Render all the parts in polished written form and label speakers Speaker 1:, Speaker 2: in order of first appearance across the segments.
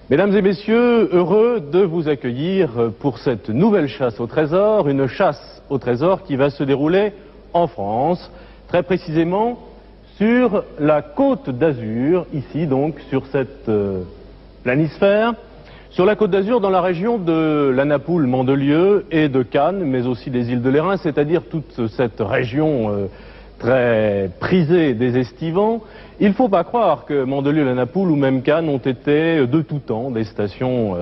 Speaker 1: Mesdames et messieurs, heureux de vous accueillir pour cette nouvelle chasse au trésor, une chasse au trésor qui va se dérouler en France, très précisément sur la côte d'Azur, ici donc sur cette planisphère, sur la côte d'Azur dans la région de la Napoule, Mandelieu et de Cannes, mais aussi des îles de l'Airain, c'est-à-dire toute cette région très prisée des estivants. Il ne faut pas croire que Mandelieu, la Napoule ou même Cannes ont été de tout temps des stations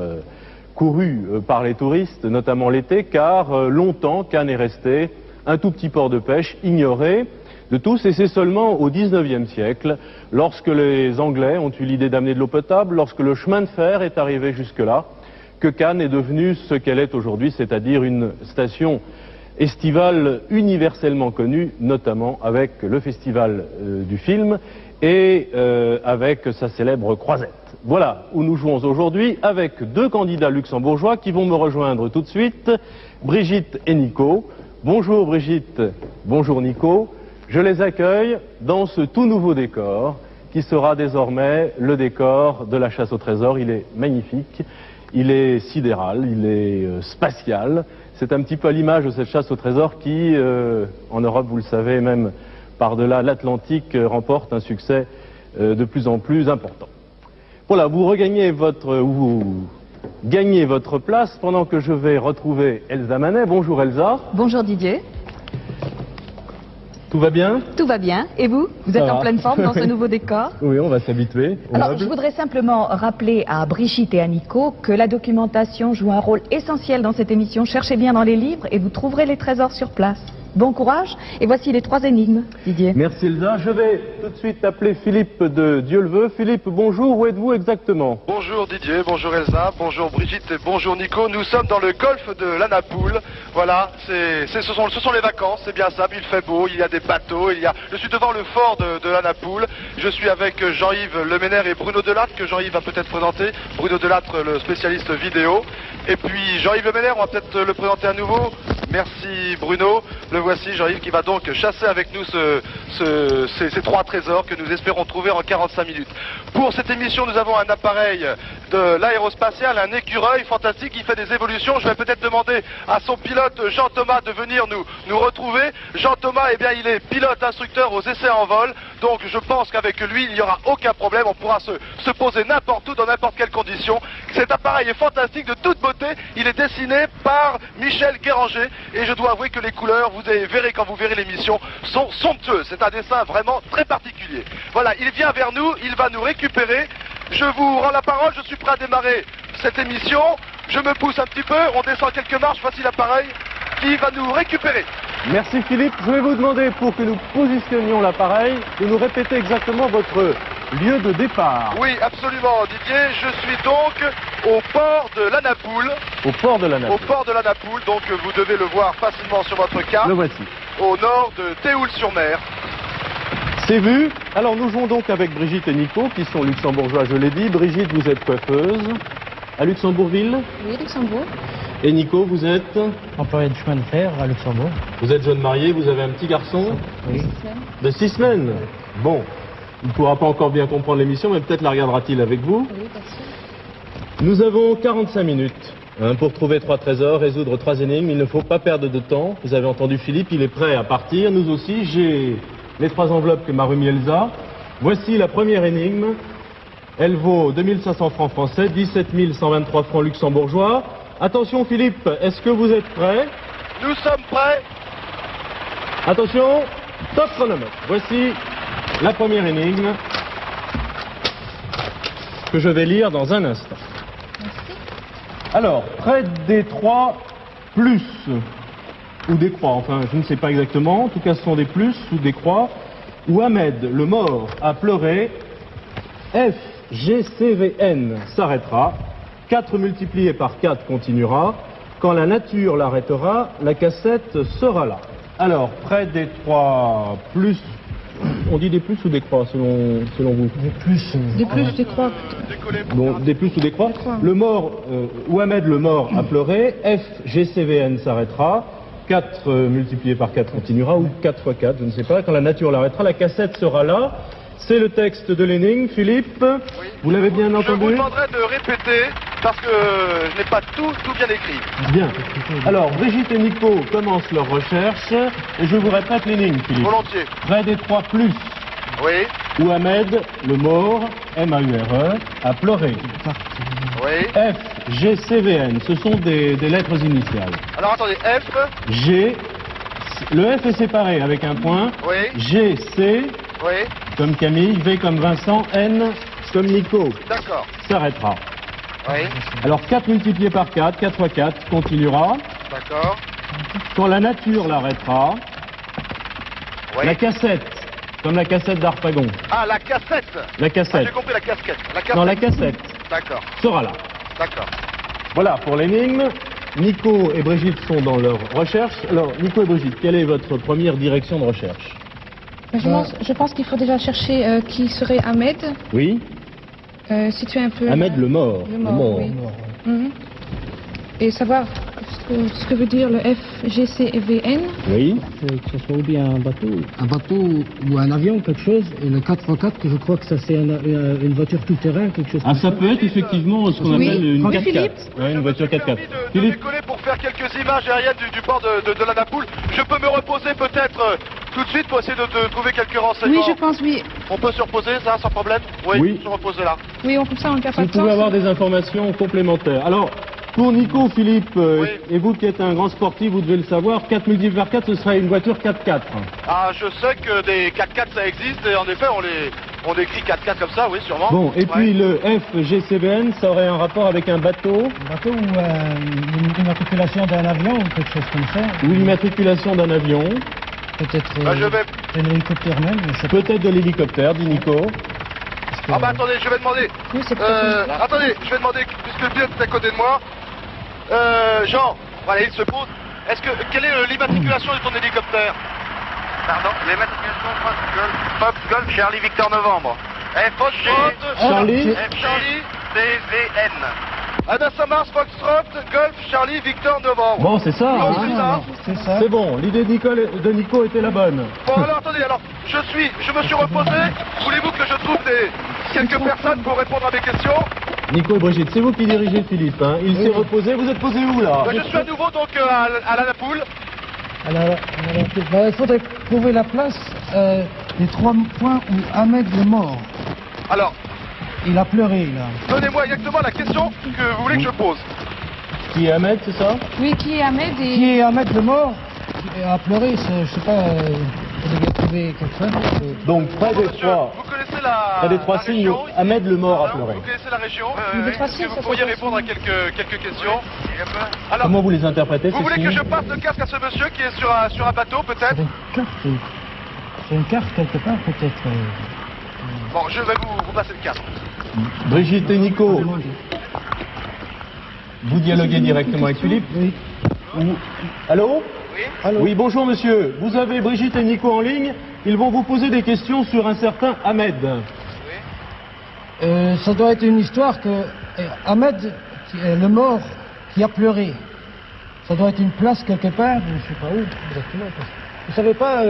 Speaker 1: courues par les touristes, notamment l'été, car longtemps Cannes est resté un tout petit port de pêche ignoré de tous, et c'est seulement au XIXe siècle, lorsque les Anglais ont eu l'idée d'amener de l'eau potable, lorsque le chemin de fer est arrivé jusque-là, que Cannes est devenue ce qu'elle est aujourd'hui, c'est-à-dire une station estivale universellement connue, notamment avec le festival du film et avec sa célèbre croisette. Voilà où nous jouons aujourd'hui avec deux candidats luxembourgeois qui vont me rejoindre tout de suite, Brigitte et Nico. Bonjour Brigitte, bonjour Nico. Je les accueille dans ce tout nouveau décor qui sera désormais le décor de la chasse au trésor. Il est magnifique, il est sidéral, il est spatial. C'est un petit peu à l'image de cette chasse au trésor qui, en Europe, vous le savez, même par-delà l'Atlantique, remporte un succès de plus en plus important. Voilà, vous gagnez votre place pendant que je vais retrouver Elsa Manet. Bonjour Elsa.
Speaker 2: Bonjour Didier.
Speaker 1: Tout va bien?
Speaker 2: Tout va bien. Et vous? Vous êtes en pleine forme dans ce nouveau décor?
Speaker 1: Oui, on va s'habituer.
Speaker 2: Alors, je voudrais simplement rappeler à Brigitte et à Nico que la documentation joue un rôle essentiel dans cette émission. Cherchez bien dans les livres et vous trouverez les trésors sur place. Bon courage, et voici les 3 énigmes, Didier.
Speaker 1: Merci Elsa. Je vais tout de suite appeler Philippe de Dieu-le-Veut. Philippe, bonjour, où êtes-vous exactement?
Speaker 3: Bonjour Didier, bonjour Elsa, bonjour Brigitte et bonjour Nico. Nous sommes dans le golfe de la Napoule. Voilà, ce sont les vacances, c'est bien ça. Il fait beau, il y a des bateaux, je suis devant le fort de la Napoule. Je suis avec Jean-Yves Leménaire et Bruno Delattre, que Jean-Yves va peut-être présenter. Bruno Delattre, le spécialiste vidéo. Et puis Jean-Yves Leménaire, on va peut-être le présenter à nouveau. Merci Bruno. Le voici, Jean-Yves, qui va donc chasser avec nous ces 3 trésors que nous espérons trouver en 45 minutes. Pour cette émission, nous avons un appareil de l'aérospatial, un écureuil fantastique qui fait des évolutions. Je vais peut-être demander à son pilote Jean-Thomas de venir nous retrouver. Jean-Thomas, eh bien, il est pilote instructeur aux essais en vol. Donc je pense qu'avec lui, il n'y aura aucun problème. On pourra se poser n'importe où, dans n'importe quelle condition. Cet appareil est fantastique, de toute beauté. Il est dessiné par Michel Guéranger. Et je dois avouer que les couleurs, vous verrez quand vous verrez l'émission, sont somptueuses. C'est un dessin vraiment très particulier. Voilà, il vient vers nous, il va nous récupérer. Je vous rends la parole, je suis prêt à démarrer cette émission. Je me pousse un petit peu, on descend quelques marches, voici l'appareil qui va nous récupérer.
Speaker 1: Merci Philippe. Je vais vous demander, pour que nous positionnions l'appareil, de nous répéter exactement votre lieu de départ.
Speaker 3: Oui, absolument Didier. Je suis donc au port de la Napoule.
Speaker 1: Au port de la Napoule.
Speaker 3: Au port de la Napoule, donc vous devez le voir facilement sur votre carte.
Speaker 1: Le voici.
Speaker 3: Au nord de Théoul-sur-Mer.
Speaker 1: C'est vu. Alors nous jouons donc avec Brigitte et Nico, qui sont luxembourgeois, je l'ai dit. Brigitte, vous êtes coiffeuse à Luxembourgville.
Speaker 2: Oui, Luxembourg.
Speaker 1: Et Nico, vous êtes
Speaker 4: employé de chemin de fer à Luxembourg.
Speaker 1: Vous êtes jeune marié, vous avez un petit garçon?
Speaker 4: Oui.
Speaker 1: De 6 semaines. Bon, il ne pourra pas encore bien comprendre l'émission, mais peut-être la regardera-t-il avec vous.
Speaker 2: Oui, bien sûr.
Speaker 1: Nous avons 45 minutes pour trouver 3 trésors, résoudre 3 énigmes. Il ne faut pas perdre de temps. Vous avez entendu Philippe, il est prêt à partir. Nous aussi, j'ai les 3 enveloppes que m'a remis Elsa. Voici la première énigme. Elle vaut 2500 francs français, 17 123 francs luxembourgeois. Attention Philippe, est-ce que vous êtes prêt?
Speaker 3: Nous sommes prêts.
Speaker 1: Attention, top chronomètre. Voici la première énigme que je vais lire dans un instant.
Speaker 2: Merci.
Speaker 1: Alors, près des 3 plus, ou des croix, enfin je ne sais pas exactement, en tout cas ce sont des plus ou des croix, où Ahmed, le mort, a pleuré, FGCVN s'arrêtera, 4 multiplié par 4 continuera, quand la nature l'arrêtera, la cassette sera là. Alors, près des 3 plus, on dit des plus ou des croix selon vous?
Speaker 4: Des plus.
Speaker 2: Des plus, des croix.
Speaker 1: Donc, des plus ou des croix. Le mort, Ouhamed le mort a pleuré, FGCVN s'arrêtera, 4 multiplié par 4 continuera, ou 4 fois 4, je ne sais pas, quand la nature l'arrêtera, la cassette sera là. c'est le texte de l'énigme. Philippe,
Speaker 3: Oui.
Speaker 1: vous l'avez bien
Speaker 3: Je vous
Speaker 1: entendu?
Speaker 3: demanderai de répéter parce que je n'ai pas tout bien écrit.
Speaker 1: Bien. Alors, Brigitte et Nico commencent leur recherche et je vous répète l'énigme, Philippe.
Speaker 3: Volontiers.
Speaker 1: Près des 3 plus,
Speaker 3: Oui,
Speaker 1: où Ahmed, le mort, M-A-U-R-E, a pleuré.
Speaker 3: oui.
Speaker 1: F, G, C, V, N, ce sont des lettres initiales.
Speaker 3: Alors attendez, F,
Speaker 1: G, le F est séparé avec un point.
Speaker 3: oui,
Speaker 1: G, C,
Speaker 3: oui,
Speaker 1: comme Camille, V comme Vincent, N comme Nico.
Speaker 3: d'accord.
Speaker 1: S'arrêtera.
Speaker 3: Oui,
Speaker 1: Alors 4 multiplié par 4, 4 fois 4, continuera.
Speaker 3: d'accord.
Speaker 1: Quand la nature l'arrêtera,
Speaker 3: Oui.
Speaker 1: la cassette, comme la cassette d'Harpagon,
Speaker 3: Ah, la cassette.
Speaker 1: la
Speaker 3: Ah,
Speaker 1: cassette,
Speaker 3: j'ai compris la casquette. La cassette.
Speaker 1: non la cassette,
Speaker 3: D'accord,
Speaker 1: sera là.
Speaker 3: d'accord.
Speaker 1: Voilà pour l'énigme. Nico et Brigitte sont dans leur recherche. Alors, Nico et Brigitte, quelle est votre première direction de recherche?
Speaker 5: Je pense qu'il faut déjà chercher qui serait Ahmed,
Speaker 1: Oui,
Speaker 5: situer un peu...
Speaker 1: Ahmed le mort.
Speaker 5: Le mort, oui. Mhm. Et savoir ce que veut dire le F, G, C et V, N.
Speaker 1: Oui.
Speaker 4: Que ce soit ou bien un bateau ou un avion, quelque chose. Et le 4x4, que je crois que ça c'est une voiture tout-terrain, quelque chose.
Speaker 1: Ah, ça peut être effectivement ce qu'on
Speaker 5: Oui.
Speaker 1: appelle une
Speaker 5: Oui,
Speaker 1: 4x4.
Speaker 5: Philippe.
Speaker 1: Ouais, une voiture 4x4.
Speaker 3: Permis de
Speaker 1: Philippe,
Speaker 3: décoller pour faire quelques images aériennes du port de la Napoule. Je peux me reposer peut-être tout de suite pour essayer de trouver quelques renseignements.
Speaker 5: Oui, je pense, oui.
Speaker 3: On peut se reposer, ça, sans problème? Oui,
Speaker 1: Oui.
Speaker 3: se reposer là.
Speaker 5: Oui, on comme ça, on ne perd pas
Speaker 1: vous
Speaker 5: de temps.
Speaker 1: pouvez avoir des informations complémentaires. Alors, pour Nico, Philippe,
Speaker 3: Oui.
Speaker 1: et vous qui êtes un grand sportif, vous devez le savoir, 4 multiplié par 4, ce serait une voiture 4x4.
Speaker 3: Ah, je sais que des 4x4 ça existe et en effet on écrit 4x4 comme ça, oui, sûrement.
Speaker 1: Bon, et puis
Speaker 3: Ouais.
Speaker 1: le F, G, C, V, N, ça aurait un rapport avec un bateau
Speaker 4: Un bateau ou une immatriculation d'un avion ou quelque chose comme ça.
Speaker 1: ou l'immatriculation d'un avion,
Speaker 4: Peut-être
Speaker 3: Bah, je vais...
Speaker 4: un hélicoptère même, je sais pas.
Speaker 1: peut-être de l'hélicoptère, dit Nico.
Speaker 3: Ah bah attendez, je vais demander.
Speaker 5: Oui, c'est peut-être une-
Speaker 3: Attendez, je vais demander, puisque le pilote est à côté de moi. Jean, voilà, il se pose. Quelle est l'immatriculation de ton hélicoptère? Pardon, l'immatriculation Fox Golf Charlie Victor Novembre. F
Speaker 1: Charlie.
Speaker 3: F Charlie CVN. Ah ben ça marche, Foxtrot, Golf Charlie Victor Novembre.
Speaker 1: Bon, c'est ça,
Speaker 3: Non,
Speaker 1: hein.
Speaker 3: c'est ça.
Speaker 4: C'est ça.
Speaker 1: C'est bon, l'idée de Nico était la bonne.
Speaker 3: Bon alors attendez, alors je me suis reposé. Voulez-vous que je trouve quelques personnes pour répondre à mes questions?
Speaker 1: Nico et Brigitte, c'est vous qui dirigez Philippe, hein. Il s'est reposé, vous êtes posé où là?
Speaker 3: Je suis à nouveau donc à la Napoule.
Speaker 4: Il faudrait trouver la place des 3 points où Ahmed est mort.
Speaker 3: Alors,
Speaker 4: Il a pleuré, là.
Speaker 3: donnez-moi exactement la question que vous voulez que je pose.
Speaker 1: Qui est Ahmed, c'est ça?
Speaker 5: Oui, qui est Ahmed et...
Speaker 4: Qui est Ahmed le mort? Qui a pleuré, je sais pas, il devait trouver quelque chose.
Speaker 1: Donc près des
Speaker 3: Monsieur,
Speaker 1: 3.
Speaker 3: vous connaissez la
Speaker 1: Près des 3
Speaker 3: la
Speaker 1: signes,
Speaker 3: région
Speaker 1: Ahmed le mort a
Speaker 3: Alors,
Speaker 1: pleuré.
Speaker 3: vous connaissez la région
Speaker 5: Les trois
Speaker 3: Est-ce
Speaker 5: signes,
Speaker 3: que vous
Speaker 5: ça
Speaker 3: pourriez
Speaker 5: fait
Speaker 3: répondre à quelques questions? Alors,
Speaker 1: Comment vous les interprétez,
Speaker 3: vous
Speaker 1: ces
Speaker 3: voulez que
Speaker 1: signes?
Speaker 3: je passe le casque à ce monsieur qui est sur un bateau peut-être?
Speaker 4: C'est une carte quelque part, peut-être.
Speaker 3: Bon, je vais vous passer le casque.
Speaker 1: Brigitte et Nico, vous dialoguez directement avec Philippe?
Speaker 4: Oui.
Speaker 1: Allô?
Speaker 3: Oui.
Speaker 1: Oui, bonjour monsieur. Vous avez Brigitte et Nico en ligne. Ils vont vous poser des questions sur un certain Ahmed.
Speaker 4: Ça doit être une histoire que Ahmed, le mort, qui a pleuré. Ça doit être une place quelque part, je ne sais pas où exactement. Vous savez pas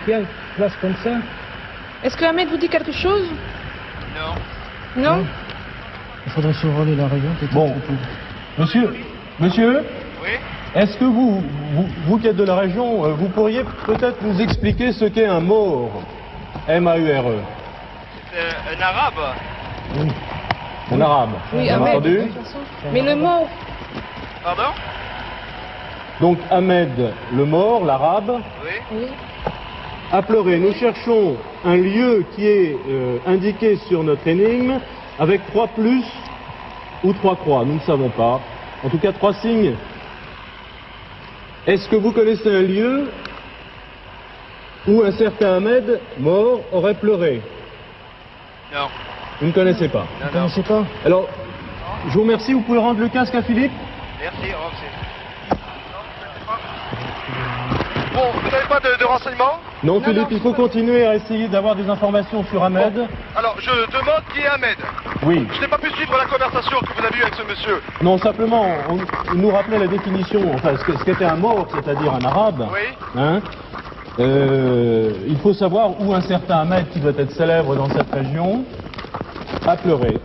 Speaker 4: qu'il y a une place comme ça?
Speaker 5: Est-ce que Ahmed vous dit quelque chose?
Speaker 3: Non.
Speaker 5: Non?
Speaker 4: Il faudrait survoler la région. peut-être.
Speaker 1: Bon. Monsieur,
Speaker 3: Oui.
Speaker 1: est-ce que vous qui êtes de la région, vous pourriez peut-être nous expliquer ce qu'est un mort? M-A-U-R-E.
Speaker 3: Un arabe.
Speaker 1: En arabe.
Speaker 5: Oui,
Speaker 1: Vous avez
Speaker 5: Ahmed.
Speaker 1: entendu?
Speaker 5: de toute façon. Mais le mot...
Speaker 3: Pardon?
Speaker 1: Donc Ahmed, le mort, l'arabe,
Speaker 3: Oui.
Speaker 5: Oui.
Speaker 1: a pleuré. Nous cherchons un lieu qui est indiqué sur notre énigme avec 3 plus ou 3 croix. Nous ne savons pas. En tout cas, 3 signes. Est-ce que vous connaissez un lieu où un certain Ahmed, mort, aurait pleuré?
Speaker 3: Non.
Speaker 1: Vous ne connaissez pas.
Speaker 4: Vous ne connaissez pas?
Speaker 1: Alors, je vous remercie. Vous pouvez rendre le casque à Philippe?
Speaker 3: Merci, Bon, vous n'avez pas de renseignements?
Speaker 1: Non, Philippe, il faut continuer à essayer d'avoir des informations sur Ahmed.
Speaker 3: Alors, je demande qui est Ahmed.
Speaker 1: Oui.
Speaker 3: Je n'ai pas pu suivre la conversation que vous avez eue avec ce monsieur.
Speaker 1: Non, simplement, il nous rappelait la définition, enfin, ce qu'était un mort, c'est-à-dire un arabe.
Speaker 3: Oui.
Speaker 1: Hein. Il faut savoir où un certain Ahmed, qui doit être célèbre dans cette région, a pleuré.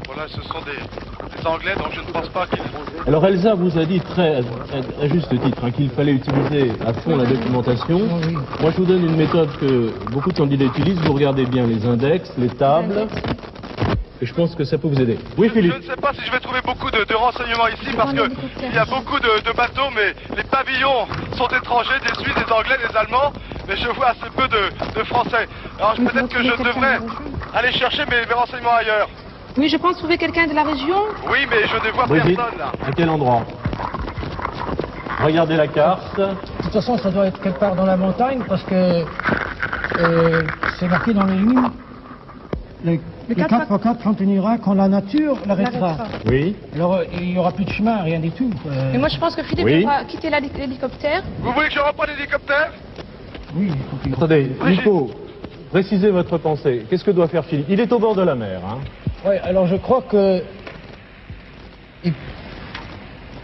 Speaker 3: Voilà, ce sont des Anglais, donc je ne pense pas qu'ils...
Speaker 1: Alors Elsa vous a dit à juste titre qu'il fallait utiliser à fond la documentation.
Speaker 4: Oui.
Speaker 1: Moi je vous donne une méthode que beaucoup de candidats utilisent. Vous regardez bien les index, les tables, et je pense que ça peut vous aider. Oui
Speaker 3: Je
Speaker 1: Philippe.
Speaker 3: ne sais pas si je vais trouver beaucoup de renseignements ici parce qu'il y a beaucoup de bateaux, mais les pavillons sont étrangers, des Suisses, des Anglais, des Allemands, mais je vois assez peu de Français. Alors peut-être que je devrais aller chercher mes renseignements ailleurs.
Speaker 5: Oui, je pense trouver quelqu'un de la région.
Speaker 3: Oui, mais je ne vois
Speaker 1: Brigitte,
Speaker 3: personne là.
Speaker 1: à quel endroit? Regardez la carte.
Speaker 4: De toute façon, ça doit être quelque part dans la montagne parce que c'est marqué dans les lignes. Le 4x4 continuera quand la nature l'arrêtera.
Speaker 1: Oui.
Speaker 4: Alors, il n'y aura plus de chemin, rien du tout.
Speaker 5: Mais moi, je pense que Philippe
Speaker 1: Oui.
Speaker 5: devra quitter l'hélicoptère.
Speaker 3: Vous voulez que je reprenne l'hélicoptère?
Speaker 4: Oui, il faut qu'il...
Speaker 1: Attendez, Nico, précisez votre pensée. Qu'est-ce que doit faire Philippe? Il est au bord de la mer. Hein.
Speaker 4: Oui, alors je crois que...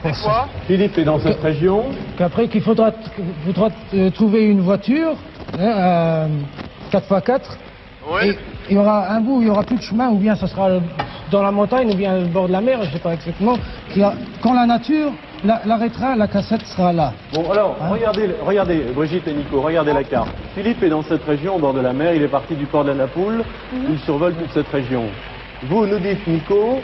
Speaker 3: C'est quoi?
Speaker 1: Philippe est dans cette région.
Speaker 4: Qu'après qu'il faudra trouver une voiture, hein, 4x4,
Speaker 3: Oui.
Speaker 4: et il y aura un bout où il n'y aura plus de chemin, ou bien ça sera dans la montagne, ou bien au bord de la mer, je ne sais pas exactement. Quand la nature l'arrêtera, la cassette sera là.
Speaker 1: Bon alors,
Speaker 4: Hein?
Speaker 1: regardez Brigitte et Nico, regardez la carte. Philippe est dans cette région au bord de la mer, il est parti du port de la Napoule, il survole toute cette région. Vous nous dites Nico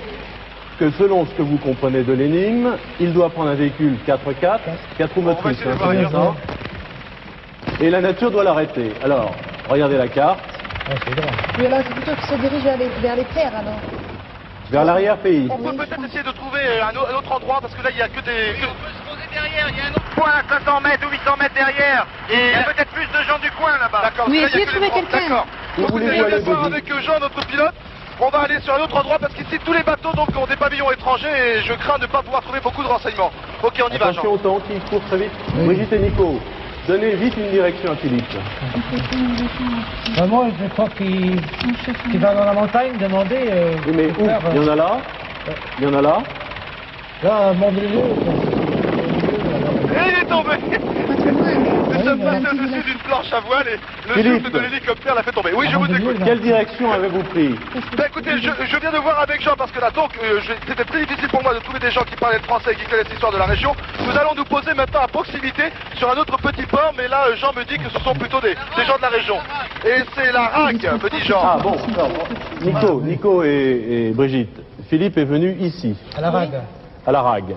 Speaker 1: que selon ce que vous comprenez de l'énigme, il doit prendre un véhicule 4x4, 4 roues
Speaker 3: On va
Speaker 1: motrices,
Speaker 3: essayer de
Speaker 1: hein,
Speaker 3: voir
Speaker 1: c'est bien
Speaker 3: ailleurs.
Speaker 1: ça. Et la nature doit l'arrêter. Alors, regardez la carte,
Speaker 4: Ouais, c'est grave.
Speaker 6: Oui, alors c'est plutôt qu'il se dirige vers les terres, alors.
Speaker 1: vers l'arrière-pays.
Speaker 3: On peut peut-être essayer de trouver un autre endroit parce que là il n'y a que des... On peut se poser derrière, il y a un autre point à 500 mètres ou 800 mètres derrière. Et il y a peut-être plus de gens du coin là-bas. D'accord.
Speaker 5: Oui,
Speaker 3: parce que là, il y a
Speaker 5: essayez de
Speaker 3: que
Speaker 5: trouver
Speaker 3: des-
Speaker 5: quelqu'un.
Speaker 3: D'accord.
Speaker 1: Où
Speaker 3: Donc,
Speaker 1: voulez-vous
Speaker 3: je vais
Speaker 1: aller,
Speaker 3: voir
Speaker 1: Brigitte
Speaker 3: avec Jean, notre pilote. On va aller sur un autre endroit parce qu'ici tous les bateaux donc ont des pavillons étrangers et je crains de ne pas pouvoir trouver beaucoup de renseignements. Ok, on y va Jean.
Speaker 1: Attention au temps qui court très vite. Brigitte et Nico, donnez vite une direction à Philippe.
Speaker 4: Moi, je crois qu'il va dans la montagne demander...
Speaker 1: Oui, mais où?
Speaker 4: faire,
Speaker 1: Il y en a là. Il y en a là.
Speaker 4: là, Montbéliard.
Speaker 3: Et il est tombé. Nous sommes
Speaker 4: voilà.
Speaker 3: passés au-dessus d'une planche à voile et le
Speaker 1: Philippe.
Speaker 3: souffle de l'hélicoptère l'a fait tomber. Oui, je vous écoute.
Speaker 1: Quelle direction avez-vous pris?
Speaker 3: Ben écoutez, je viens de voir avec Jean parce que là donc c'était très difficile pour moi de trouver des gens qui parlaient français et qui connaissent l'histoire de la région. Nous allons nous poser maintenant à proximité sur un autre petit port, mais là Jean me dit que ce sont plutôt des gens de la région. Et c'est la RAC, me dit Jean.
Speaker 1: Ah bon, alors, Nico et Brigitte, Philippe est venu ici,
Speaker 4: À la vague.
Speaker 1: à la RAG.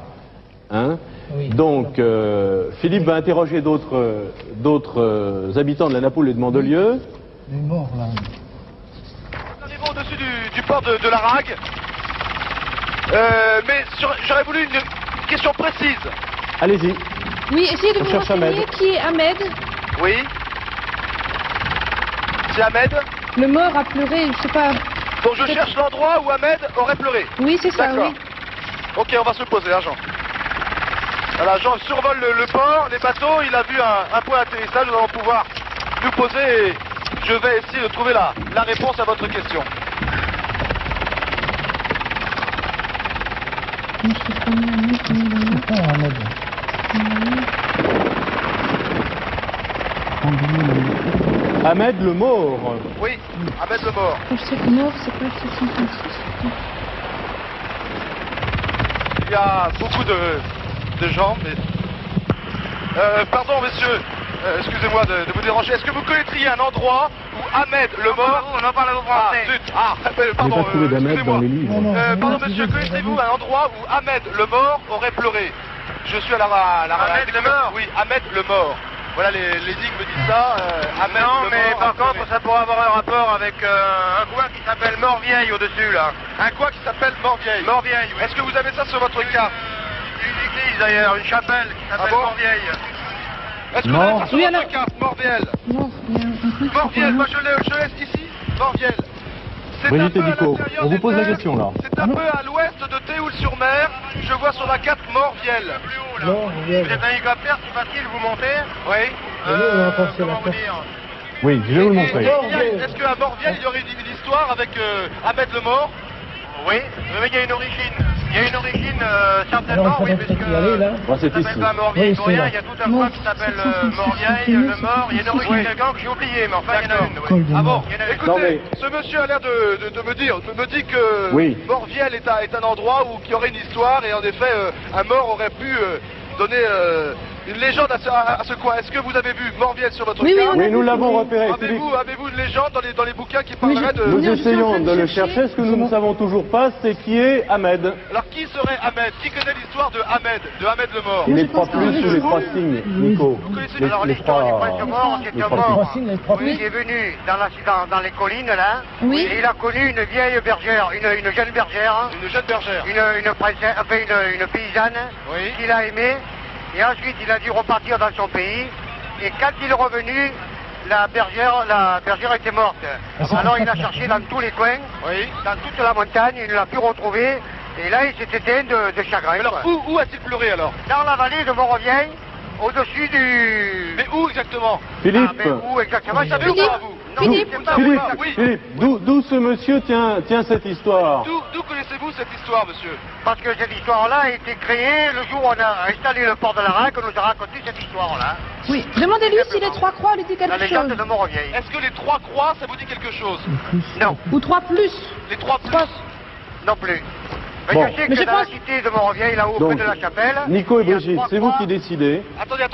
Speaker 1: Hein?
Speaker 4: Oui.
Speaker 1: Donc, Philippe va interroger d'autres habitants de la Napoule et de Mandelieu.
Speaker 4: Il est mort, là.
Speaker 3: On est au-dessus du port de la RAG. Mais j'aurais voulu une question précise.
Speaker 1: Allez-y.
Speaker 5: Oui, essayez de
Speaker 1: On
Speaker 5: vous
Speaker 1: cherche
Speaker 5: renseigner
Speaker 1: Ahmed.
Speaker 5: qui est Ahmed.
Speaker 3: Oui. C'est Ahmed.
Speaker 5: Le mort a pleuré, je sais pas.
Speaker 3: Donc je cherche l'endroit où Ahmed aurait pleuré.
Speaker 5: Oui, c'est ça,
Speaker 3: D'accord.
Speaker 5: oui.
Speaker 3: Ok, on va se poser, hein, Jean. Voilà, Jean survole le port, les bateaux, il a vu un point d'atterrissage, nous allons pouvoir nous poser et je vais essayer de trouver la réponse à votre question.
Speaker 4: C'est pas Ahmed.
Speaker 1: Ahmed le mort.
Speaker 3: Oui, Ahmed le mort.
Speaker 5: Je sais que mort, c'est pas 656.
Speaker 3: Il y a beaucoup de gens, mais... pardon, messieurs, excusez-moi de vous déranger. Est-ce que vous connaîtriez un endroit où Ahmed le mort... On en parle au français. Ah, zut. Ah, pardon,
Speaker 1: J'ai pas trouvé d'Ahmed
Speaker 3: excusez-moi.
Speaker 1: dans les livres.
Speaker 4: Non, non.
Speaker 3: Pardon, monsieur, connaissez-vous un endroit où Ahmed le mort aurait pleuré? Je suis à la Ahmed le mort? Oui, Ahmed le mort. Voilà, les digues me disent ça. Ahmed
Speaker 7: Non,
Speaker 3: le
Speaker 7: mais
Speaker 3: mort
Speaker 7: par
Speaker 3: a pleuré.
Speaker 7: contre, ça pourrait avoir un rapport avec un coin qui s'appelle Mort-Vieille au-dessus, là.
Speaker 3: Un coin qui s'appelle Mort-Vieille.
Speaker 7: Mort-Vieille, oui.
Speaker 3: Est-ce que vous avez ça sur votre carte?
Speaker 7: Une église d'ailleurs, une chapelle qui s'appelle
Speaker 3: Ah bon
Speaker 7: Mort-Vieille.
Speaker 3: Est-ce que vous avez ça sur
Speaker 5: Oui,
Speaker 3: votre
Speaker 5: alors-
Speaker 3: carte? Mort-Vieille.
Speaker 5: Mort, il y a un truc.
Speaker 3: Mort-Vieille, moi je laisse ici. Mort-Vieille. C'est
Speaker 1: Brigitte
Speaker 3: un
Speaker 1: et
Speaker 3: peu à
Speaker 1: Nico,
Speaker 3: l'intérieur
Speaker 1: on vous
Speaker 3: des
Speaker 1: pose la
Speaker 3: terres.
Speaker 1: question, là.
Speaker 3: C'est un peu à l'ouest de Théoul-sur-Mer. Je vois sur la carte Mort-Vieille.
Speaker 4: Non,
Speaker 7: Vous êtes un hélicoptère, c'est facile, vous montez.
Speaker 3: Oui.
Speaker 4: nous, on va passer
Speaker 7: Comment
Speaker 4: la
Speaker 7: vous
Speaker 4: carte.
Speaker 7: dire?
Speaker 1: Oui, je vais vous le montrer.
Speaker 3: Est-ce qu'à Mort-Vieille, il y aurait une histoire avec Ahmed le mort?
Speaker 7: Oui, mais il y a une origine. Il y a une origine
Speaker 4: Alors,
Speaker 7: certainement,
Speaker 4: il
Speaker 7: oui,
Speaker 4: faudrait
Speaker 7: puisque
Speaker 4: peut-être y aller, là.
Speaker 1: Bon, c'est
Speaker 7: ça
Speaker 1: ici.
Speaker 7: s'appelle pas Morvieille,
Speaker 4: Oui,
Speaker 7: pour
Speaker 4: c'est
Speaker 7: rien,
Speaker 4: là.
Speaker 7: il y a tout un coin qui s'appelle Morvieille, le Mort, il y a une origine quelqu'un que j'ai oublié, mais enfin il y en a une.
Speaker 4: Col
Speaker 7: Oui.
Speaker 4: du
Speaker 3: Ah bon,
Speaker 4: Mort.
Speaker 7: Il y en a une.
Speaker 3: écoutez,
Speaker 1: Non, mais-
Speaker 3: ce monsieur a l'air me dit que
Speaker 1: Oui.
Speaker 3: Morviel est un endroit où qui aurait une histoire et en effet un mort aurait pu donner une légende à ce coin. Est-ce que vous avez vu Morviel sur votre
Speaker 5: Oui, oui,
Speaker 3: carte
Speaker 5: on a
Speaker 1: Oui, nous
Speaker 5: vu,
Speaker 1: l'avons
Speaker 5: oui.
Speaker 1: repéré, Philippe.
Speaker 3: Avez-vous une légende dans les bouquins qui
Speaker 5: Oui,
Speaker 3: parlerait de...
Speaker 1: Nous
Speaker 5: Non, je suis en
Speaker 1: essayons
Speaker 5: train de
Speaker 1: de le
Speaker 5: chercher.
Speaker 1: chercher. Ce que nous ne savons toujours pas, c'est qui est Ahmed.
Speaker 3: Alors qui serait Ahmed? Qui connaît l'histoire de Ahmed le mort?
Speaker 1: Il
Speaker 5: je
Speaker 1: est trois
Speaker 5: pense que
Speaker 1: plus
Speaker 5: oui,
Speaker 1: sous
Speaker 5: je
Speaker 1: les
Speaker 5: crois.
Speaker 1: trois signes, Nico.
Speaker 3: Vous connaissez
Speaker 7: Alors l'histoire du prince mort, c'est
Speaker 1: les
Speaker 7: un
Speaker 1: trois
Speaker 7: mort
Speaker 4: Trois signes, les trois
Speaker 7: qui
Speaker 4: signes.
Speaker 7: est venu dans les collines là,
Speaker 5: Oui.
Speaker 7: et il a connu une vieille bergère, une jeune bergère,
Speaker 3: Une jeune bergère.
Speaker 7: une princesse, enfin une paysanne,
Speaker 3: Oui.
Speaker 7: qu'il a aimée, et ensuite il a dû repartir dans son pays, et quand il est revenu, la bergère était morte. Alors il a cherché dans tous les coins,
Speaker 3: Oui.
Speaker 7: dans toute la montagne, il ne l'a plus retrouvée, et là il s'est éteint de chagrin.
Speaker 3: Mais alors où a-t-il pleuré alors?
Speaker 7: Dans la vallée de Montvieille, au-dessus du...
Speaker 3: Mais où exactement?
Speaker 1: Philippe.
Speaker 7: Ah, mais où exactement?
Speaker 3: Vous savez où pas vous?
Speaker 7: Non,
Speaker 5: Philippe.
Speaker 7: je sais pas,
Speaker 1: Philippe,
Speaker 7: oui.
Speaker 3: Oui.
Speaker 1: Philippe, d'où ce monsieur tient cette histoire?
Speaker 3: D'où connaissez-vous cette histoire, monsieur?
Speaker 7: Parce que cette histoire-là a été créée le jour où on a installé le port de la Raque, on nous a raconté cette histoire-là,
Speaker 5: Oui. Demandez-lui si les trois croix lui dit
Speaker 7: la
Speaker 5: quelque
Speaker 7: légende
Speaker 5: chose.
Speaker 7: de Montvieille.
Speaker 3: Est-ce que les trois croix, ça vous dit quelque chose?
Speaker 7: Non,
Speaker 5: Ou trois plus.
Speaker 3: Les trois plus?
Speaker 7: non plus. Mais
Speaker 1: Bon.
Speaker 7: je sais
Speaker 5: Mais
Speaker 7: que
Speaker 5: je
Speaker 7: dans la
Speaker 5: pense-
Speaker 7: cité de Montvieille, là-haut, près
Speaker 1: Donc,
Speaker 7: de la chapelle...
Speaker 1: Nico et
Speaker 7: il y a
Speaker 1: Brigitte,
Speaker 7: trois
Speaker 1: c'est vous
Speaker 7: croix.
Speaker 1: qui décidez.
Speaker 3: Attendez.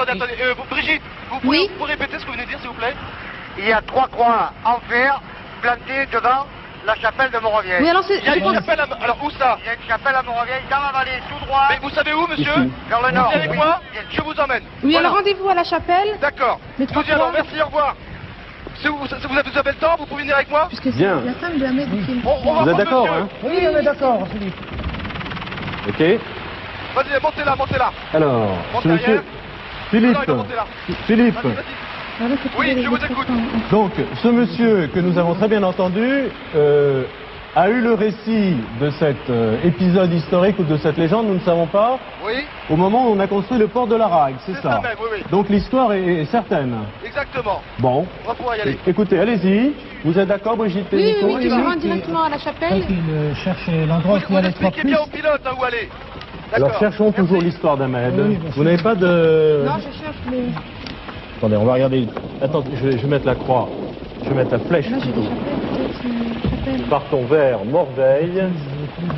Speaker 3: Brigitte, vous
Speaker 5: Oui.
Speaker 3: pouvez répéter ce que vous venez de dire, s'il vous plaît?
Speaker 7: Il y a trois croix en fer plantées devant la chapelle de Montvieille.
Speaker 5: Oui, alors c'est.
Speaker 3: Il y a
Speaker 5: je
Speaker 3: une
Speaker 5: pense-
Speaker 3: chapelle alors où ça?
Speaker 7: Il y a une chapelle à Montvieille dans la vallée, tout droit,
Speaker 3: Mais vous savez où, monsieur?
Speaker 1: Ici.
Speaker 7: vers le
Speaker 3: Vous
Speaker 7: nord.
Speaker 3: venez avec moi? Je vous emmène.
Speaker 5: Oui,
Speaker 3: Voilà.
Speaker 5: alors rendez-vous à la chapelle.
Speaker 3: D'accord.
Speaker 5: Les
Speaker 3: Je
Speaker 5: trois
Speaker 3: vous dis alors,
Speaker 5: croix.
Speaker 3: merci, au revoir. Si vous avez le temps, vous pouvez venir avec moi?
Speaker 5: Puisque c'est
Speaker 1: Bien.
Speaker 5: la femme de Ahmed qui...
Speaker 3: On va
Speaker 1: Vous êtes
Speaker 3: prendre
Speaker 1: d'accord,
Speaker 3: monsieur.
Speaker 1: hein?
Speaker 4: Oui, on est d'accord, Philippe.
Speaker 1: Ok.
Speaker 3: Vas-y, montez là.
Speaker 1: Alors,
Speaker 3: Monte
Speaker 1: ce monsieur...
Speaker 3: derrière.
Speaker 1: Philippe,
Speaker 3: Non, il va monter là.
Speaker 1: Philippe,
Speaker 3: Vas-y.
Speaker 5: Alors, il faut trouver
Speaker 3: Oui,
Speaker 5: les
Speaker 3: je vous
Speaker 5: autres
Speaker 3: écoute.
Speaker 5: croix.
Speaker 1: donc ce monsieur que nous avons très bien entendu a eu le récit de cet épisode historique ou de cette légende, nous ne savons pas,
Speaker 3: Oui,
Speaker 1: au moment où on a construit le port de la Rague, c'est
Speaker 3: c'est
Speaker 1: ça.
Speaker 3: ça même, oui.
Speaker 1: Donc l'histoire est certaine.
Speaker 3: Exactement.
Speaker 1: Bon,
Speaker 3: On va pouvoir y aller.
Speaker 1: écoutez, allez-y. Vous êtes d'accord, Brigitte et
Speaker 5: Oui,
Speaker 1: Nico?
Speaker 5: oui, oui, tu vas
Speaker 4: oui,
Speaker 5: rendre
Speaker 4: oui.
Speaker 5: directement à la
Speaker 4: Quand
Speaker 5: chapelle.
Speaker 4: il cherche l'endroit
Speaker 3: Vous
Speaker 4: où il y a les trois
Speaker 3: expliquez
Speaker 4: plus.
Speaker 3: bien au pilote où aller.
Speaker 1: Alors
Speaker 3: D'accord.
Speaker 1: cherchons toujours
Speaker 3: Merci.
Speaker 1: l'histoire d'Ahmed.
Speaker 4: Oui, bien
Speaker 1: Vous
Speaker 4: sûr.
Speaker 1: n'avez pas de...
Speaker 5: Non, je cherche les...
Speaker 1: Attendez, on va regarder. Attends, je vais mettre la croix. Je vais mettre la flèche
Speaker 5: Là, j'ai des
Speaker 1: plutôt.
Speaker 5: chapelles, peut-être une chapelle.
Speaker 1: Partons vers Morveille.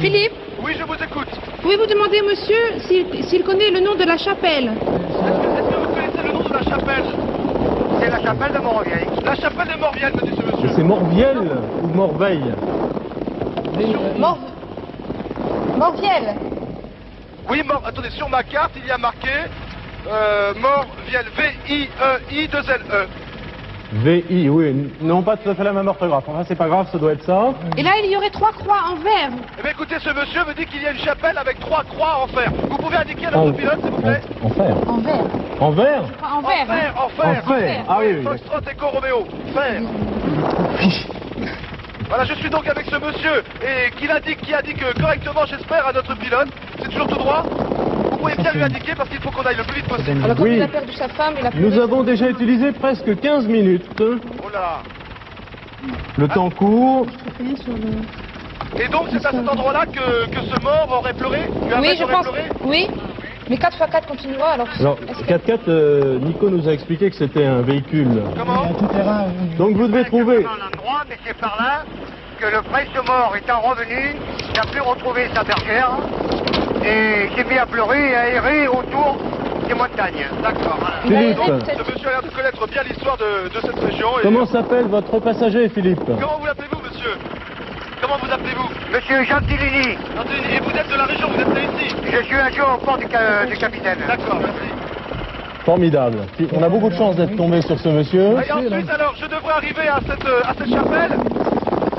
Speaker 5: Philippe,
Speaker 3: Oui, je vous écoute.
Speaker 5: pouvez-vous demander, monsieur, s'il connaît le nom de la chapelle?
Speaker 3: Est-ce que vous connaissez le nom de la chapelle?
Speaker 7: C'est la chapelle de Montvieille.
Speaker 3: La chapelle de Morviel, me dit ce
Speaker 1: Mais
Speaker 3: monsieur.
Speaker 1: c'est Morviel ou Morveille?
Speaker 6: Morviel.
Speaker 3: Oui, attendez, sur ma carte, il y a marqué Morviel, V-I-E-I-2-L-E.
Speaker 1: VI, oui, non pas tout à fait la même orthographe. Enfin, c'est pas grave, ça doit être ça.
Speaker 5: Et là, il y aurait trois croix en verre.
Speaker 3: Eh bien, écoutez, ce monsieur me dit qu'il y a une chapelle avec trois croix en fer. Vous pouvez indiquer à notre pilote, s'il vous plaît?
Speaker 1: En fer.
Speaker 6: En vert.
Speaker 1: En verre?
Speaker 5: Pas en verre. hein.
Speaker 3: En fer.
Speaker 1: En fer. Ah oui, oui.
Speaker 3: Foxtrot Echo Romeo. Fer. Voilà, je suis donc avec ce monsieur et qui indique correctement, j'espère, à notre pilote. C'est toujours tout droit? Vous pouvez bien lui indiquer parce qu'il faut qu'on aille le plus vite possible.
Speaker 6: Alors, quand
Speaker 1: Oui.
Speaker 6: il a perdu sa femme, il a
Speaker 1: Nous avons déjà utilisé presque 15 minutes.
Speaker 3: Oh là.
Speaker 1: Le temps court.
Speaker 5: Rien sur le...
Speaker 3: Et donc, c'est à cet endroit-là que ce mort aurait pleuré? Que Ahmed
Speaker 6: Oui, je
Speaker 3: aurait
Speaker 6: pense.
Speaker 3: pleuré?
Speaker 6: Oui. Mais 4x4 continuera, alors.
Speaker 1: Alors,
Speaker 6: est-ce que-
Speaker 1: 4x4, Nico nous a expliqué que c'était un véhicule.
Speaker 3: Comment?
Speaker 4: Il y a tout terrain.
Speaker 1: Donc vous devez trouver.
Speaker 7: Un endroit, mais c'est par là que le prince mort étant revenu, il a pu retrouver sa bergère et s'est mis à pleurer et à errer autour des montagnes.
Speaker 3: D'accord, voilà.
Speaker 1: Philippe,
Speaker 3: Ce monsieur a l'air de connaître bien l'histoire de cette région. Et
Speaker 1: comment s'appelle votre passager, Philippe?
Speaker 3: Comment vous l'appelez-vous, monsieur? Comment vous appelez-vous?
Speaker 7: Monsieur Gentilini,
Speaker 3: Et vous êtes de la région, vous êtes né ici?
Speaker 7: je suis adjoint au port du capitaine.
Speaker 3: D'accord, merci.
Speaker 1: Formidable. On a beaucoup de chance d'être tombé sur ce monsieur.
Speaker 3: Et ensuite, alors, je devrais arriver à cette chapelle.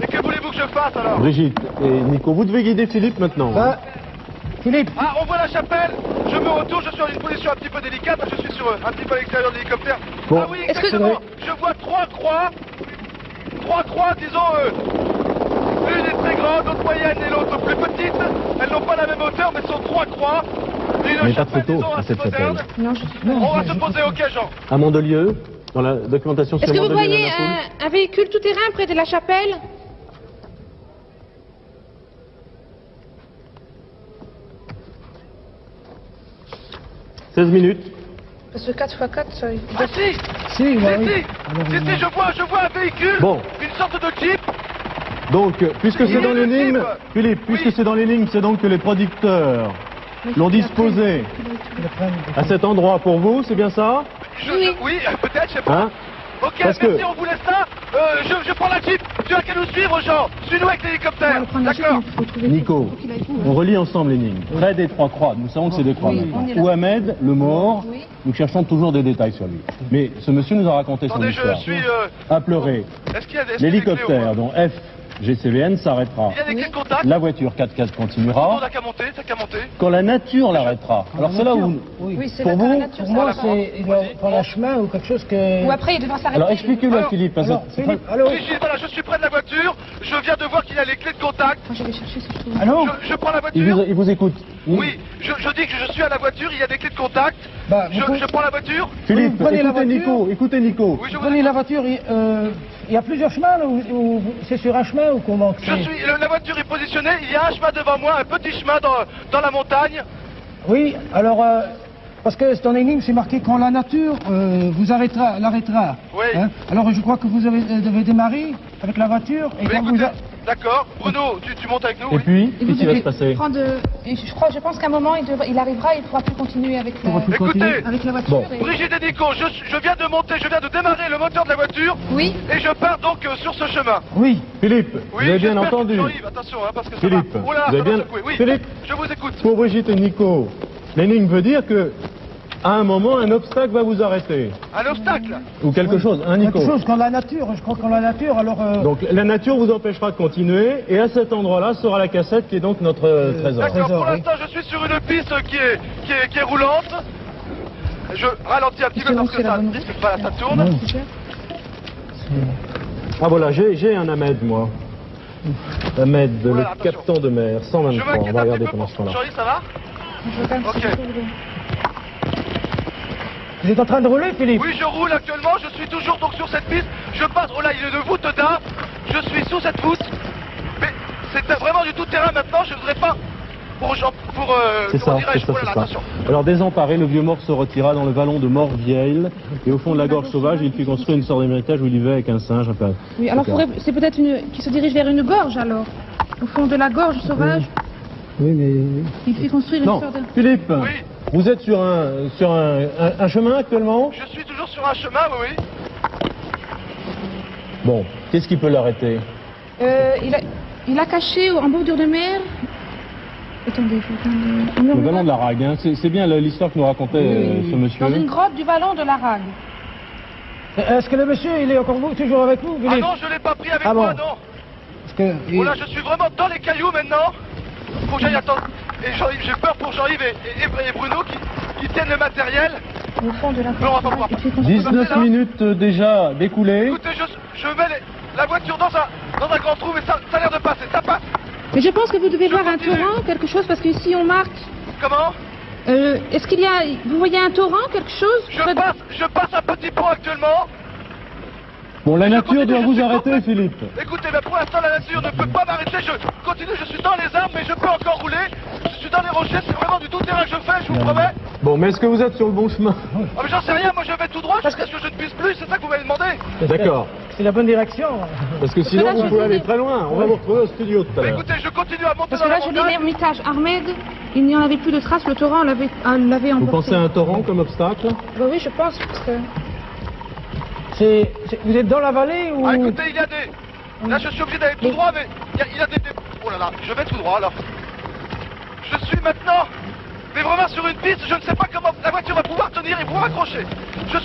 Speaker 3: Et que voulez-vous que je fasse, alors?
Speaker 1: Brigitte et Nico, vous devez guider Philippe maintenant.
Speaker 4: Bah, Philippe,
Speaker 3: Ah, on voit la chapelle, je me retourne, je suis dans une position un petit peu délicate, parce que je suis sur un petit peu à l'extérieur de l'hélicoptère.
Speaker 1: Bon.
Speaker 3: Ah oui,
Speaker 6: Est-ce que-
Speaker 3: exactement, je vois trois croix, disons, l'une est très grande, l'autre moyenne et l'autre plus petite. Elles n'ont pas la même hauteur, mais sont trois croix. Et une
Speaker 1: Mais pas de
Speaker 3: chapelle,
Speaker 1: photo
Speaker 3: disons,
Speaker 1: à
Speaker 3: assez
Speaker 1: cette
Speaker 3: moderne.
Speaker 1: chapelle.
Speaker 6: Non, je...
Speaker 4: non,
Speaker 3: On va
Speaker 4: je-
Speaker 3: se poser au quai, Jean.
Speaker 1: À Mandelieu, dans la documentation sur
Speaker 5: Est-ce que vous
Speaker 1: Mandelieu
Speaker 5: voyez
Speaker 1: Nanapoul.
Speaker 5: un véhicule tout-terrain près de la chapelle?
Speaker 1: 16 minutes.
Speaker 6: Parce que 4x4, ça...
Speaker 3: Ah si
Speaker 4: Si, bah oui.
Speaker 3: Si, je vois un véhicule,
Speaker 1: Bon.
Speaker 3: une sorte de jeep.
Speaker 1: Donc, puisque c'est dans
Speaker 3: le
Speaker 1: l'énigme,
Speaker 3: type.
Speaker 1: Philippe, puisque
Speaker 3: Oui.
Speaker 1: c'est dans l'énigme, c'est donc que les producteurs l'ont disposé à cet endroit pour vous, c'est bien ça?
Speaker 3: Oui, peut-être, je sais pas.
Speaker 1: Hein?
Speaker 3: Ok,
Speaker 1: Parce
Speaker 3: merci,
Speaker 1: que-
Speaker 3: on vous laisse ça. Je prends la jeep. Tu as qu'à nous suivre, Jean. Suis-nous avec l'hélicoptère. D'accord.
Speaker 1: Nico, on relie ensemble l'énigme. Près des trois croix, nous savons que c'est des croix maintenant. Où Ahmed, le mort, nous cherchons toujours des détails sur lui. Mais ce monsieur nous a raconté son
Speaker 3: Attendez, je
Speaker 1: histoire.
Speaker 3: suis...
Speaker 1: A pleuré.
Speaker 3: Est-ce qu'il y a des... est-ce qu'il y a des clés, au
Speaker 1: L'hélicoptère
Speaker 3: moins
Speaker 1: dont FGCVN s'arrêtera.
Speaker 3: Il y a des clés de contact.
Speaker 1: La voiture 4x4
Speaker 3: On
Speaker 1: continuera.
Speaker 3: n'a qu'à monter, t'as qu'à monter.
Speaker 1: Quand la nature l'arrêtera. Alors c'est là où...
Speaker 4: Oui.
Speaker 6: Oui, c'est
Speaker 1: Pour
Speaker 6: la
Speaker 1: vous,
Speaker 6: nature,
Speaker 4: Pour
Speaker 6: ça
Speaker 4: moi,
Speaker 6: va.
Speaker 4: c'est il doit prendre un chemin ou quelque chose que...
Speaker 6: Ou après, il devra s'arrêter.
Speaker 1: Alors expliquez-le à
Speaker 3: Alors,
Speaker 1: Philippe. Parce que
Speaker 4: Alors,
Speaker 1: c'est
Speaker 4: Philippe,
Speaker 1: pas-
Speaker 4: allô
Speaker 3: Brigitte, voilà, je suis près de la voiture. Je viens de voir qu'il y a les clés de contact.
Speaker 6: Moi, je vais chercher si je trouve.
Speaker 4: Allô
Speaker 3: Je prends la
Speaker 1: il,
Speaker 3: voiture.
Speaker 1: il vous écoute.
Speaker 3: Oui, je dis que je suis à la voiture, il y a des clés de contact.
Speaker 4: Bah, vous pouvez-
Speaker 3: Je prends la voiture.
Speaker 1: Philippe,
Speaker 4: Vous prenez la
Speaker 1: écoutez
Speaker 4: voiture.
Speaker 1: Nico. Écoutez Nico.
Speaker 3: Oui, je
Speaker 4: Vous
Speaker 3: vous
Speaker 4: prenez la voiture, il y a plusieurs chemins là, ou c'est sur un chemin ou comment
Speaker 3: Je suis, la voiture est positionnée, il y a un chemin devant moi, un petit chemin dans la montagne.
Speaker 4: Oui, alors, parce que dans l'énigme, c'est marqué quand la nature l'arrêtera.
Speaker 3: Oui.
Speaker 4: Hein. Alors, je crois que vous devez démarrer avec la voiture. Et
Speaker 3: Mais
Speaker 4: quand
Speaker 3: écoutez, d'accord. Bruno, tu montes avec nous,
Speaker 1: Et
Speaker 3: oui.
Speaker 1: puis,
Speaker 6: Et
Speaker 1: qu'est-ce qui va se
Speaker 6: devez
Speaker 1: passer?
Speaker 6: et je pense qu'à un moment, il arrivera, il ne pourra plus continuer avec la,
Speaker 3: Écoutez,
Speaker 6: avec la voiture.
Speaker 1: Bon.
Speaker 6: et-
Speaker 3: Brigitte et Nico, je viens de monter, je viens de démarrer le moteur de la voiture
Speaker 6: Oui.
Speaker 3: et je pars donc sur ce chemin.
Speaker 4: Oui,
Speaker 1: Philippe,
Speaker 3: Oui,
Speaker 1: vous avez bien
Speaker 3: j'espère que
Speaker 1: entendu.
Speaker 3: Jean-Yves, attention, hein, parce que ça
Speaker 1: Philippe,
Speaker 3: va. Oh là,
Speaker 1: vous avez
Speaker 3: ça va
Speaker 1: bien...
Speaker 3: secouer. Oui,
Speaker 1: Philippe,
Speaker 3: je vous écoute.
Speaker 1: pour Brigitte et Nico, l'énigme veut dire que à un moment, un obstacle va vous arrêter.
Speaker 3: Un obstacle.
Speaker 1: Ou quelque chose, hein Nico?
Speaker 4: quelque chose quand la nature, je crois quand la nature, alors...
Speaker 1: Donc la nature vous empêchera de continuer, et à cet endroit-là sera la cassette qui est donc notre trésor.
Speaker 3: D'accord, pour
Speaker 4: Trésor, oui.
Speaker 3: l'instant, je suis sur une piste qui est roulante. Je ralentis un petit peu
Speaker 6: C'est bon,
Speaker 3: parce que
Speaker 6: c'est la
Speaker 3: ça
Speaker 6: bonne
Speaker 3: risque pas, ça tourne.
Speaker 6: Super.
Speaker 1: Ah voilà, j'ai un Ahmed, moi. Ahmed,
Speaker 3: Voilà,
Speaker 1: le
Speaker 3: attention.
Speaker 1: captain de mer,
Speaker 3: Je
Speaker 1: 123. On
Speaker 3: m'inquiète
Speaker 1: va
Speaker 3: un
Speaker 1: regarder
Speaker 3: petit peu
Speaker 1: pendant
Speaker 3: pour
Speaker 1: ce temps-là.
Speaker 3: Jean-Yves, ça va?
Speaker 6: Je regarde si
Speaker 3: Ok.
Speaker 6: je trouve.
Speaker 4: Vous êtes en train de rouler, Philippe?
Speaker 3: Oui, je roule actuellement, je suis toujours donc sur cette piste. Je passe, oh là, il y a une voûte d'art. Je suis sous cette voûte. Mais c'est vraiment du tout terrain maintenant, je ne voudrais pas.
Speaker 1: C'est
Speaker 3: comment
Speaker 1: ça,
Speaker 3: dirais-je,
Speaker 1: c'est ça,
Speaker 3: oh là là,
Speaker 1: c'est ça.
Speaker 3: attention.
Speaker 1: Alors désemparé, le vieux mort se retira dans le vallon de Morvieille, et au fond de la gorge sauvage, il fit construire une sorte d'héritage où il vivait avec un singe. Enfin,
Speaker 5: Oui, alors
Speaker 1: etc.
Speaker 5: c'est peut-être qui se dirige vers une gorge alors. Au fond de la gorge sauvage,
Speaker 4: Oui, mais...
Speaker 5: il fait construire une
Speaker 1: Non,
Speaker 5: sorte de...
Speaker 1: Philippe,
Speaker 3: Oui.
Speaker 1: vous êtes sur un chemin actuellement?
Speaker 3: Je suis toujours sur un chemin, oui, oui.
Speaker 1: Bon, qu'est-ce qui peut l'arrêter?
Speaker 5: Il a caché en bordure de mer. Attendez, je regarde.
Speaker 1: Le vallon de la Rague, hein. C'est bien l'histoire que nous racontait ce monsieur.
Speaker 5: Dans une grotte du vallon de la Rague.
Speaker 4: Est-ce que le monsieur, il est encore toujours avec vous,
Speaker 3: Ah
Speaker 4: Philippe?
Speaker 3: non, je ne l'ai pas pris avec
Speaker 4: Ah
Speaker 3: moi,
Speaker 4: bon.
Speaker 3: non.
Speaker 4: Parce que...
Speaker 3: Oh là, je suis vraiment dans les cailloux maintenant. Faut que j'aille attendre. Et Jean-Yves, j'ai peur pour Jean-Yves et Bruno qui tiennent le matériel.
Speaker 5: Au fond de la
Speaker 3: Non, on va pas pouvoir.
Speaker 5: Il fait construire...
Speaker 1: 19 minutes déjà découlées.
Speaker 3: Écoutez, je mets la voiture dans un grand trou, mais ça a l'air de passer, ça passe.
Speaker 5: Mais je pense que vous devez
Speaker 3: Je
Speaker 5: voir un
Speaker 3: continue.
Speaker 5: torrent, quelque chose, parce qu'ici on marque...
Speaker 3: Comment?
Speaker 5: Est-ce qu'il y a... Vous voyez un torrent, quelque chose
Speaker 3: Je passe un petit pont actuellement.
Speaker 1: Bon, la
Speaker 3: Je
Speaker 1: nature
Speaker 3: continue,
Speaker 1: doit
Speaker 3: je
Speaker 1: vous
Speaker 3: suis
Speaker 1: arrêter,
Speaker 3: complète.
Speaker 1: Philippe.
Speaker 3: Écoutez, mais pour l'instant, la nature ne peut pas m'arrêter. Je continue, je suis dans les arbres, mais je peux encore rouler. Je suis dans les rochers, c'est vraiment du tout terrain que je fais, je vous promets.
Speaker 1: Bon, mais est-ce que vous êtes sur le bon chemin?
Speaker 3: Ah, mais j'en sais rien, moi je vais tout droit jusqu'à ce que je ne puisse plus, c'est ça que vous m'avez demandé.
Speaker 1: D'accord.
Speaker 4: C'est la bonne direction.
Speaker 1: Parce que sinon,
Speaker 5: là,
Speaker 1: vous
Speaker 5: je
Speaker 1: pouvez
Speaker 5: vous
Speaker 1: aller
Speaker 5: dis-
Speaker 1: très loin. On va vous retrouver au studio tout à
Speaker 3: Mais
Speaker 1: l'heure.
Speaker 3: écoutez, je continue à monter
Speaker 5: Parce
Speaker 3: dans
Speaker 5: que
Speaker 3: la
Speaker 5: là, je lis
Speaker 3: montagne.
Speaker 5: l'ermitage Ahmed, il n'y en avait plus de traces, le torrent l'avait emporté.
Speaker 1: Vous pensez à un torrent comme obstacle?
Speaker 5: Bah oui, je pense, parce que...
Speaker 4: Vous êtes dans la vallée ou...
Speaker 3: Ah, écoutez, il y a des... Là, je suis obligé d'aller tout droit, mais il y a des... Oh là là, je vais tout droit, alors. Je suis maintenant... Mais vraiment sur une piste, je ne sais pas comment la voiture va pouvoir tenir et pouvoir accrocher.
Speaker 5: Ok,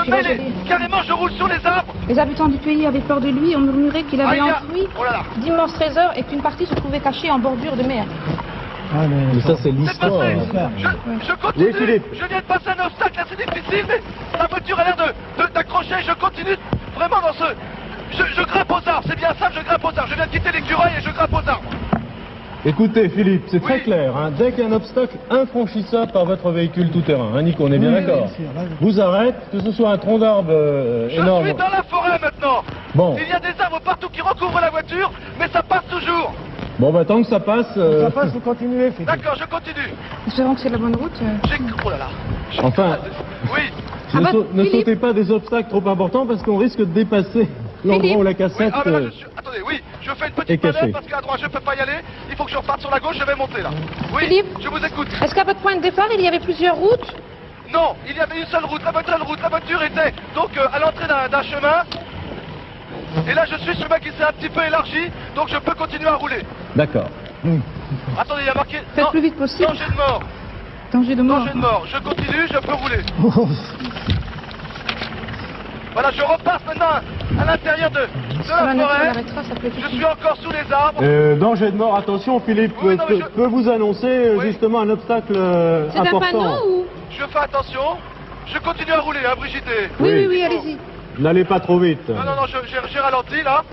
Speaker 3: Je mets
Speaker 5: là, je lis.
Speaker 3: carrément, je roule sur les arbres.
Speaker 5: Les habitants du pays avaient peur de lui, on murmurait qu'il
Speaker 3: Ah,
Speaker 5: avait
Speaker 3: il y a...
Speaker 5: enfoui
Speaker 3: Oh là là.
Speaker 5: d'immenses trésors et qu'une partie se trouvait cachée en bordure de mer.
Speaker 4: Ah,
Speaker 1: Mais ça, c'est
Speaker 3: C'est
Speaker 1: l'histoire.
Speaker 3: passé.
Speaker 4: hein.
Speaker 3: Je continue.
Speaker 1: Oui, Philippe.
Speaker 3: Je viens de passer un obstacle, là, c'est difficile, mais la voiture a l'air d'accrocher. Je continue vraiment dans ce... Je grimpe aux arbres, c'est bien ça, je grimpe aux arbres. Je viens de quitter l'écureuil et je grimpe aux arbres.
Speaker 1: Écoutez, Philippe, c'est très
Speaker 3: Oui.
Speaker 1: clair. Hein. Dès qu'il y a un obstacle infranchissable par votre véhicule tout-terrain, hein, Nico, on est bien
Speaker 4: Oui,
Speaker 1: d'accord.
Speaker 4: bien sûr, là,
Speaker 1: Vous arrête, que ce soit un tronc d'arbre
Speaker 3: Je
Speaker 1: énorme.
Speaker 3: suis dans la forêt maintenant.
Speaker 1: Bon.
Speaker 3: Il y a des arbres partout qui recouvrent la voiture, mais ça passe toujours.
Speaker 1: Bon, bah, tant que ça passe...
Speaker 4: Ça passe, vous continuez, Philippe.
Speaker 3: D'accord, je continue.
Speaker 5: Espérons que c'est la bonne route.
Speaker 3: Oh là là.
Speaker 1: Enfin,
Speaker 3: Oui.
Speaker 1: ne,
Speaker 5: bah,
Speaker 1: ne
Speaker 5: Philippe.
Speaker 1: sautez pas des obstacles trop importants parce qu'on risque de dépasser l'endroit où la
Speaker 3: Oui,
Speaker 1: cassette
Speaker 3: ah, mais là, attendez, oui, je fais une
Speaker 1: est
Speaker 3: petite
Speaker 1: cachée.
Speaker 3: manœuvre parce qu'à droite je peux pas y aller. Il faut que je reparte sur la gauche, je vais monter là. Oui,
Speaker 5: Philippe.
Speaker 3: je vous écoute.
Speaker 5: Est-ce qu'à votre point de départ, il y avait plusieurs routes?
Speaker 3: Non, il y avait une seule route, la voiture était donc à l'entrée d'un chemin. Et là je suis sur le chemin qui s'est un petit peu élargi, donc je peux continuer à rouler.
Speaker 1: D'accord.
Speaker 3: Attendez, il y a marqué...
Speaker 5: Faites
Speaker 3: non,
Speaker 5: plus vite possible.
Speaker 3: danger de mort,
Speaker 5: Danger de mort.
Speaker 3: danger de mort. Je continue, je peux rouler. Voilà, je repasse maintenant à l'intérieur de
Speaker 5: Ah,
Speaker 3: la
Speaker 5: la nature, elle
Speaker 3: forêt.
Speaker 5: arrêtera, ça plaît tout de
Speaker 3: Je
Speaker 5: suite.
Speaker 3: suis encore sous les arbres.
Speaker 1: Danger de mort, attention Philippe,
Speaker 3: Oui, non, mais je-
Speaker 1: peut vous annoncer
Speaker 3: Oui.
Speaker 1: justement un obstacle
Speaker 5: C'est un
Speaker 1: important.
Speaker 5: panneau ou?
Speaker 3: Je fais attention. Je continue à rouler, hein, Brigitte.
Speaker 5: Oui,
Speaker 1: Oui.
Speaker 5: oui, oui, allez-y.
Speaker 1: N'allez pas trop vite.
Speaker 3: Non, non, non, j'ai ralenti là.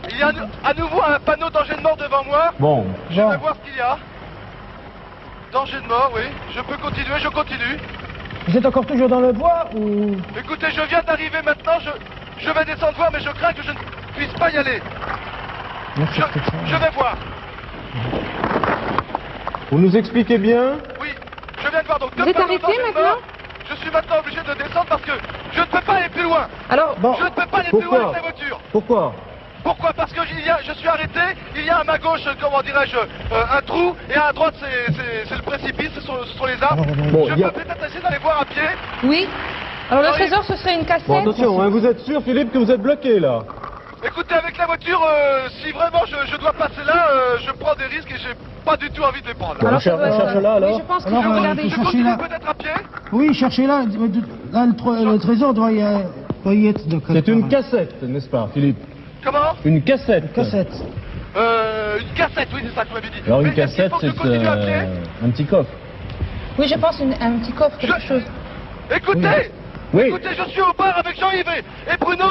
Speaker 3: Il y a à nouveau un panneau danger de mort devant moi.
Speaker 1: Bon,
Speaker 3: Je vais voir ce qu'il y a. Danger de mort, oui. Je peux continuer, je continue.
Speaker 4: Vous êtes encore toujours dans le bois ou...
Speaker 3: Écoutez, je viens d'arriver maintenant. Je vais descendre voir, mais je crains que je ne puisse pas y aller. Je vais voir.
Speaker 1: vous nous expliquez bien?
Speaker 3: Oui, je viens de voir donc deux
Speaker 5: Vous êtes
Speaker 3: panneaux
Speaker 5: arrêté
Speaker 3: danger de
Speaker 5: maintenant?
Speaker 3: mort. Je suis maintenant obligé de descendre parce que je ne peux pas aller plus loin.
Speaker 5: Alors,
Speaker 4: Bon,
Speaker 3: Je ne peux pas aller plus
Speaker 1: Pourquoi?
Speaker 3: loin avec la voiture.
Speaker 1: Pourquoi?
Speaker 3: Pourquoi? Parce que je suis arrêté, il y a à ma gauche, comment dirais-je, un trou, et à droite c'est le précipice, ce sont les arbres.
Speaker 1: Bon,
Speaker 3: Je
Speaker 1: il y a-
Speaker 3: peux peut-être essayer d'aller voir à pied.
Speaker 5: oui. Alors, le
Speaker 3: Oui.
Speaker 5: trésor, ce serait une cassette.
Speaker 1: Bon, attention, hein, vous êtes sûr Philippe que vous êtes bloqué là?
Speaker 3: Écoutez, avec la voiture, si vraiment je dois passer là, je prends des risques et j'ai pas du tout envie de les prendre.
Speaker 1: Bon,
Speaker 5: Alors, ça doit être-
Speaker 1: cherche là alors?
Speaker 5: Oui, je pense qu'il
Speaker 4: Alors,
Speaker 5: faut
Speaker 4: il
Speaker 5: regarder.
Speaker 4: faut
Speaker 3: Je
Speaker 4: chercher
Speaker 3: continue
Speaker 4: là.
Speaker 3: peut-être à pied.
Speaker 4: Oui, cherchez là. Là, le trésor doit y être de
Speaker 1: C'est une cassette, n'est-ce pas Philippe?
Speaker 3: Comment?
Speaker 1: Une cassette.
Speaker 4: cassette.
Speaker 3: Une cassette, oui, c'est ça que vous m'avez dit.
Speaker 1: Alors
Speaker 3: Mais
Speaker 1: une
Speaker 3: est-ce qu'il
Speaker 1: cassette
Speaker 3: faut que je
Speaker 1: c'est
Speaker 3: continue à pied
Speaker 1: un petit coffre.
Speaker 5: Oui, je pense un petit coffre, quelque chose.
Speaker 3: Écoutez,
Speaker 1: Oui.
Speaker 3: écoutez, je suis au bar avec Jean-Yves et Bruno.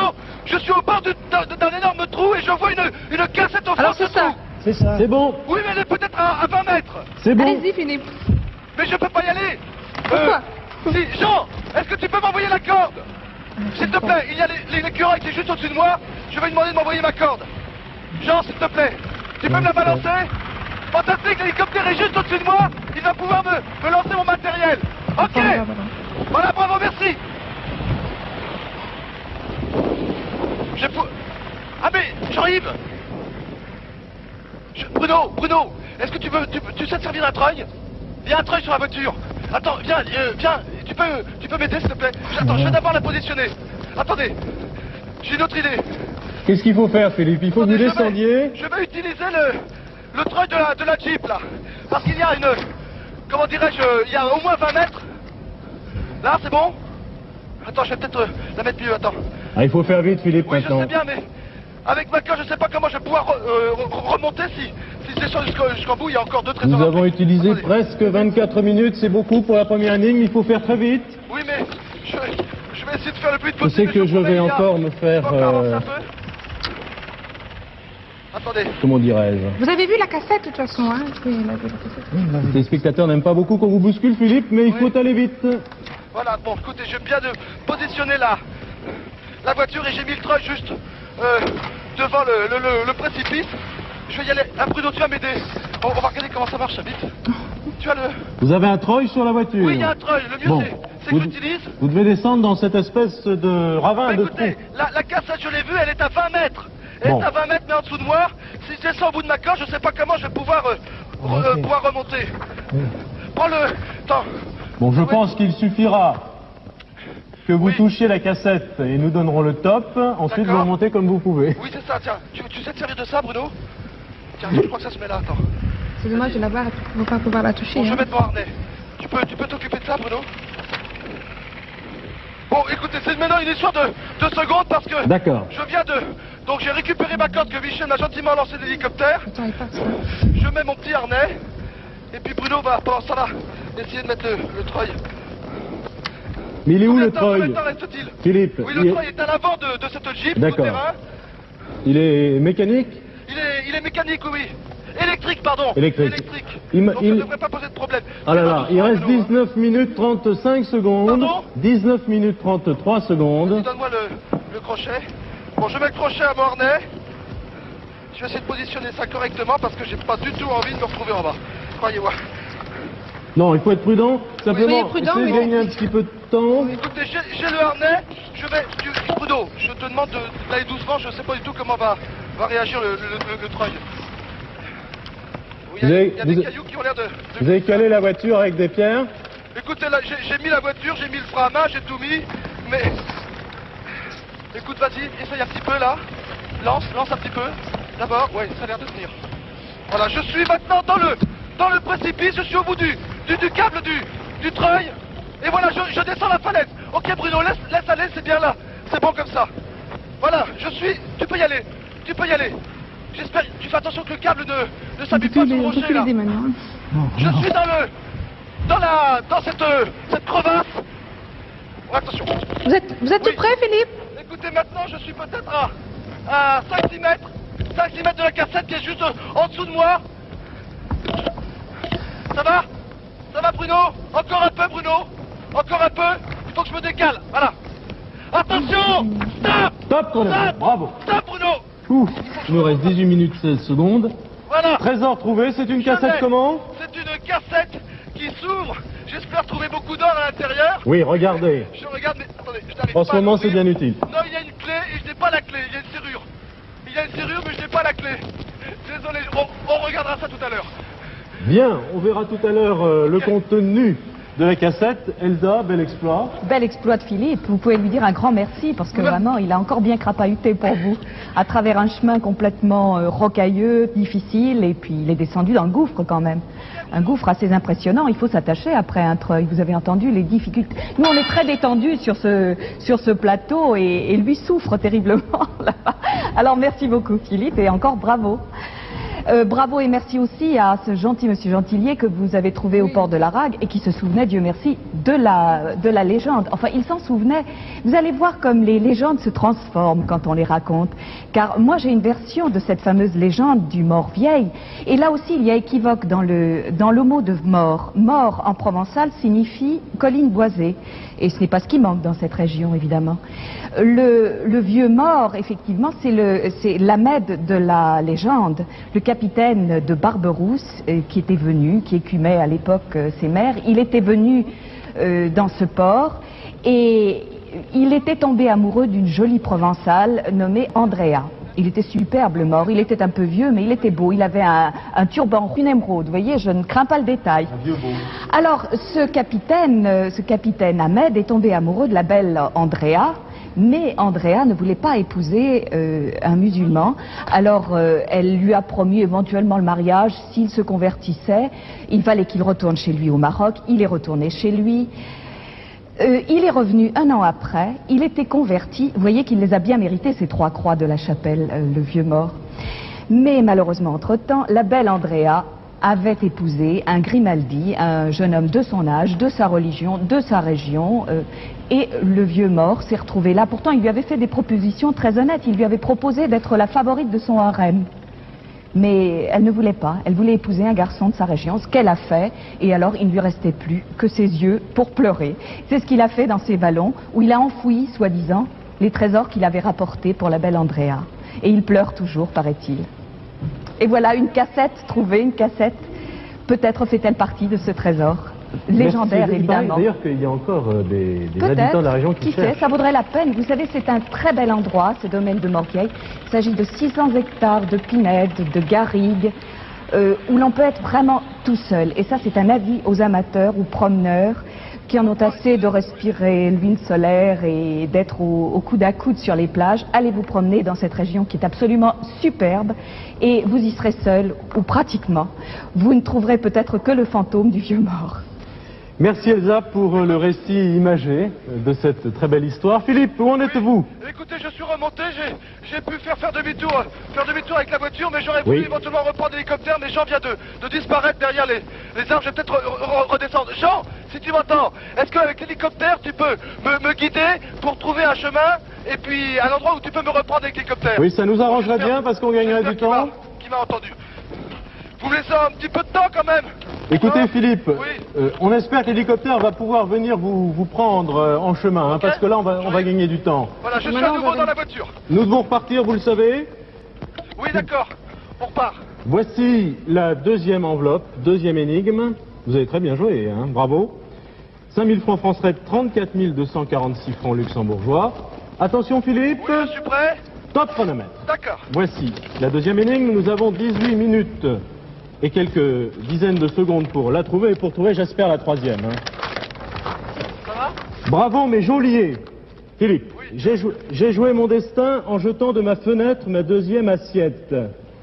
Speaker 3: Je suis au bord d'un énorme trou et je vois une cassette au fond
Speaker 5: Alors,
Speaker 3: de ce
Speaker 5: c'est ça.
Speaker 3: trou.
Speaker 4: C'est ça.
Speaker 1: C'est bon,
Speaker 3: Oui, mais elle est peut-être à 20 mètres.
Speaker 1: c'est bon.
Speaker 5: Allez-y, Philippe.
Speaker 3: Mais je peux pas y aller.
Speaker 5: Pourquoi?
Speaker 3: Jean, est-ce que tu peux m'envoyer la corde? S'il te plaît, il y a l'écureuil qui est juste au-dessus de moi. Je vais lui demander de m'envoyer ma corde. Jean, s'il te plaît, tu peux me la balancer? Fantastique, l'hélicoptère est juste au-dessus de moi. Il va pouvoir me lancer mon matériel. Ok.
Speaker 5: Voilà.
Speaker 3: Voilà, bravo, merci. Ah mais, Jean-Yves. Bruno, est-ce que tu sais te servir d'un treuil? Il y a un treuil sur la voiture. Attends, viens, tu peux m'aider s'il te plaît? Attends, je vais d'abord la positionner. Attendez, j'ai une autre idée.
Speaker 1: Qu'est-ce qu'il faut faire Philippe? Il faut que vous
Speaker 3: Attendez,
Speaker 1: descendiez.
Speaker 3: Je vais utiliser le treuil de la Jeep là. Parce qu'il y a comment dirais-je, il y a au moins 20 mètres. Là, c'est bon? Attends, je vais peut-être la mettre mieux, attends.
Speaker 1: Ah, il faut faire vite Philippe
Speaker 3: Oui, je
Speaker 1: maintenant.
Speaker 3: sais bien, mais avec ma corde, je sais pas comment je vais pouvoir remonter si c'est sur jusqu'en bout, il y a encore deux trésors.
Speaker 1: Nous
Speaker 3: à
Speaker 1: avons
Speaker 3: prendre.
Speaker 1: utilisé
Speaker 3: Attendez.
Speaker 1: presque 24 minutes, c'est beaucoup pour la première énigme, il faut faire très vite.
Speaker 3: Oui, mais je vais essayer de faire le plus vite
Speaker 1: Je
Speaker 3: possible.
Speaker 1: sais que je
Speaker 3: promets,
Speaker 1: vais
Speaker 3: il y a-
Speaker 1: encore me faire,
Speaker 3: je vais encore avancer un peu. Attendez.
Speaker 1: comment dirais-je?
Speaker 5: Vous avez vu la cassette, de toute façon, hein? Oui, il a vu la cassette.
Speaker 1: Les spectateurs n'aiment pas beaucoup qu'on vous bouscule Philippe, mais il
Speaker 3: Oui.
Speaker 1: faut aller vite.
Speaker 3: Voilà, bon, écoutez, je viens de positionner la voiture et j'ai mis le treuil juste devant le précipice. Je vais y aller. Ah, Bruno, tu vas m'aider. On va regarder comment ça marche, vite. Tu as le...
Speaker 1: Vous avez un treuil sur la voiture?
Speaker 3: Oui, il y a un treuil. Le mieux,
Speaker 1: Bon.
Speaker 3: c'est que j'utilise.
Speaker 1: Vous devez descendre dans cette espèce de ravin, de trou.
Speaker 3: Écoutez, la cassette, je l'ai vue, elle est à 20 mètres. Elle
Speaker 1: Bon.
Speaker 3: est à 20 mètres, mais en dessous de moi. Si je descends au bout de ma corde, je sais pas comment je vais pouvoir remonter. Prends le... Attends.
Speaker 1: Bon, je
Speaker 3: Oui.
Speaker 1: pense qu'il suffira que vous
Speaker 3: Oui.
Speaker 1: touchiez la cassette et nous donnerons le top. Ensuite, vous
Speaker 3: D'accord.
Speaker 1: remontez comme vous pouvez.
Speaker 3: Oui, c'est ça, tiens. Tu sais te servir de ça, Bruno? Tiens, je crois que ça se met là, attends.
Speaker 5: C'est dommage de la voir et de ne pas pouvoir la toucher.
Speaker 3: Bon, je
Speaker 5: hein.
Speaker 3: vais mettre mon harnais. Tu peux t'occuper de ça, Bruno? Bon, écoutez, c'est maintenant une histoire de secondes parce que...
Speaker 1: D'accord.
Speaker 3: Je viens de... Donc j'ai récupéré ma corde que Michel m'a gentiment lancé de l'hélicoptère.
Speaker 5: Attends, il passe là.
Speaker 3: Je mets mon petit harnais. Et puis Bruno va, pendant ça là, essayer de mettre le treuil.
Speaker 1: Mais il est où
Speaker 3: Combien
Speaker 1: le
Speaker 3: de temps- combien
Speaker 1: treuil
Speaker 3: de temps reste-t-il?
Speaker 1: Philippe,
Speaker 3: Oui,
Speaker 1: il
Speaker 3: le
Speaker 1: est-
Speaker 3: treuil est à l'avant de cette Jeep,
Speaker 1: D'accord.
Speaker 3: tout-terrain.
Speaker 1: il est mécanique?
Speaker 3: Il est mécanique, oui. Électrique, pardon.
Speaker 1: Électrique.
Speaker 3: Donc ça
Speaker 1: il-
Speaker 3: ne devrait pas poser de problème.
Speaker 1: Ah là là, il reste
Speaker 3: Bruno, hein.
Speaker 1: 19 minutes 35 secondes.
Speaker 3: Pardon
Speaker 1: 19 minutes 33 secondes.
Speaker 3: Donne-moi le crochet. Bon, je mets le crochet à mon harnais. Je vais essayer de positionner ça correctement parce que j'ai pas du tout envie de me retrouver en bas. Croyez-moi.
Speaker 1: Non, il faut être prudent. Simplement,
Speaker 5: soyez prudent,
Speaker 1: essayez de
Speaker 5: mais-
Speaker 1: gagner un petit peu de temps.
Speaker 3: Écoutez, j'ai le harnais, je vais... Bruno, je te demande d'aller doucement, je sais pas du tout comment va réagir le treuil. Oui, il y a des cailloux qui ont l'air de...
Speaker 1: Vous avez calé la voiture avec des pierres?
Speaker 3: Écoutez, là, j'ai mis la voiture, j'ai mis le frein à main, j'ai tout mis, mais... Écoute, vas-y, essaye un petit peu, là. Lance un petit peu. D'abord, ouais, ça a l'air de tenir. Voilà, je suis maintenant dans le précipice, je suis au bout du câble du treuil. Et voilà, je descends la falaise. Ok, Bruno, laisse aller, c'est bien là. C'est bon comme ça. Voilà, tu peux y aller. Tu peux y aller. J'espère, tu fais attention que le câble ne s'appuie pas sur le rocher, là. Je suis dans cette crevasse. Attention.
Speaker 5: Vous êtes tout prêt, Philippe?
Speaker 3: Écoutez, maintenant, je suis peut-être à 5-6 mètres. 5-6 mètres de la cassette qui est juste en dessous de moi. Ça va? Ça va, Bruno? Encore un peu, Bruno? Encore un peu? Il faut que je me décale. Voilà. Attention! Stop!
Speaker 1: Top, Colin. Bravo.
Speaker 3: Stop, Bruno!
Speaker 1: Ouf, il nous reste 18 minutes 16 secondes.
Speaker 3: Voilà.
Speaker 1: Trésor trouvé, c'est une cassette comment?
Speaker 3: C'est une cassette qui s'ouvre. J'espère trouver beaucoup d'or à l'intérieur.
Speaker 1: Oui, regardez.
Speaker 3: Je regarde, mais attendez, je n'arrive
Speaker 1: En
Speaker 3: pas
Speaker 1: ce
Speaker 3: à
Speaker 1: moment,
Speaker 3: l'ouvrir.
Speaker 1: c'est bien utile.
Speaker 3: Non, il y a une clé et je n'ai pas la clé. Il y a une serrure. Il y a une serrure, mais je n'ai pas la clé. Désolé, on regardera ça tout à l'heure.
Speaker 1: Bien, on verra tout à l'heure le contenu de la cassette. Elsa, bel exploit.
Speaker 2: Bel exploit de Philippe. Vous pouvez lui dire un grand merci parce que vraiment, il a encore bien crapahuté pour vous à travers un chemin complètement rocailleux, difficile, et puis il est descendu dans le gouffre quand même. Un gouffre assez impressionnant. Il faut s'attacher après un treuil. Vous avez entendu les difficultés. Nous, on est très détendus sur ce plateau et lui souffre terriblement là-bas. Alors merci beaucoup Philippe et encore bravo. Bravo et merci aussi à ce gentil monsieur Gentillier que vous avez trouvé au port de la Rague et qui se souvenait, Dieu merci, de la légende. Enfin, il s'en souvenait. Vous allez voir comme les légendes se transforment quand on les raconte. Car moi, j'ai une version de cette fameuse légende du mort-vieille. Et là aussi, il y a équivoque dans le mot de mort. Mort en provençal signifie colline boisée. Et ce n'est pas ce qui manque dans cette région, évidemment. Le vieux mort, effectivement, c'est l'Ahmed de la légende, le capitaine de Barberousse qui était venu, qui écumait à l'époque ses mers. Il était venu dans ce port et il était tombé amoureux d'une jolie provençale nommée Andrea. Il était superbe le mort, il était un peu vieux mais il était beau, il avait un turban, une émeraude, vous voyez, je ne crains pas le détail.
Speaker 1: Un vieux beau.
Speaker 2: Alors ce capitaine Ahmed est tombé amoureux de la belle Andrea, mais Andrea ne voulait pas épouser un musulman, alors elle lui a promis éventuellement le mariage s'il se convertissait. Il fallait qu'il retourne chez lui au Maroc, il est retourné chez lui. Il est revenu un an après, il était converti, vous voyez qu'il les a bien mérités ces 3 croix de la chapelle, le vieux mort. Mais malheureusement entre-temps, la belle Andrea avait épousé un Grimaldi, un jeune homme de son âge, de sa religion, de sa région, et le vieux mort s'est retrouvé là. Pourtant il lui avait fait des propositions très honnêtes, il lui avait proposé d'être la favorite de son harem. Mais elle ne voulait pas, elle voulait épouser un garçon de sa région, ce qu'elle a fait, et alors il ne lui restait plus que ses yeux pour pleurer. C'est ce qu'il a fait dans ses vallons, où il a enfoui, soi-disant, les trésors qu'il avait rapportés pour la belle Andrea. Et il pleure toujours, paraît-il. Et voilà une cassette trouvée, une cassette, peut-être fait-elle partie de ce trésor. Légendaire,
Speaker 1: Merci.
Speaker 2: évidemment.
Speaker 1: D'ailleurs qu'il y a encore des habitants de la région qui
Speaker 2: sait,
Speaker 1: cherchent.
Speaker 2: ça vaudrait la peine. Vous savez, c'est un très bel endroit, ce domaine de Morvieille. Il s'agit de 600 hectares de pinèdes, de garrigues, où l'on peut être vraiment tout seul. Et ça, c'est un avis aux amateurs ou promeneurs qui en ont assez de respirer l'huile solaire et d'être au coude à coude sur les plages. Allez vous promener dans cette région qui est absolument superbe et vous y serez seul, ou pratiquement. Vous ne trouverez peut-être que le fantôme du vieux mort.
Speaker 1: Merci Elsa pour le récit imagé de cette très belle histoire. Philippe, où en êtes-vous?
Speaker 3: Écoutez, je suis remonté, j'ai pu faire demi-tour avec la voiture, mais j'aurais voulu éventuellement reprendre l'hélicoptère, mais Jean vient de disparaître derrière les arbres, je vais peut-être redescendre. Jean, si tu m'entends, est-ce qu'avec l'hélicoptère, tu peux me guider pour trouver un chemin, et puis un endroit où tu peux me reprendre avec l'hélicoptère?
Speaker 1: Oui, ça nous arrangerait bien parce qu'on gagnerait du temps.
Speaker 3: Qui m'a entendu? Vous me laissez un petit peu de temps quand même?
Speaker 1: Écoutez Philippe,
Speaker 3: Oui.
Speaker 1: on espère que l'hélicoptère va pouvoir venir vous prendre en chemin, parce que là on va gagner du temps.
Speaker 3: Voilà, je suis à nouveau dans la voiture.
Speaker 1: Nous devons repartir, vous le savez.
Speaker 3: Oui, d'accord, on repart.
Speaker 1: Voici la deuxième enveloppe, deuxième énigme. Vous avez très bien joué, hein, bravo. 5 000 francs France Red, 34 246 francs luxembourgeois. Attention Philippe.
Speaker 3: Oui, je suis prêt.
Speaker 1: Top chronomètre.
Speaker 3: D'accord.
Speaker 1: Voici la deuxième énigme. Nous avons 18 minutes et quelques dizaines de secondes pour la trouver et pour trouver, j'espère, la troisième. Hein.
Speaker 3: Ça va?
Speaker 1: Bravo mes geôliers. Philippe,
Speaker 3: Oui.
Speaker 1: j'ai joué mon destin en jetant de ma fenêtre ma deuxième assiette.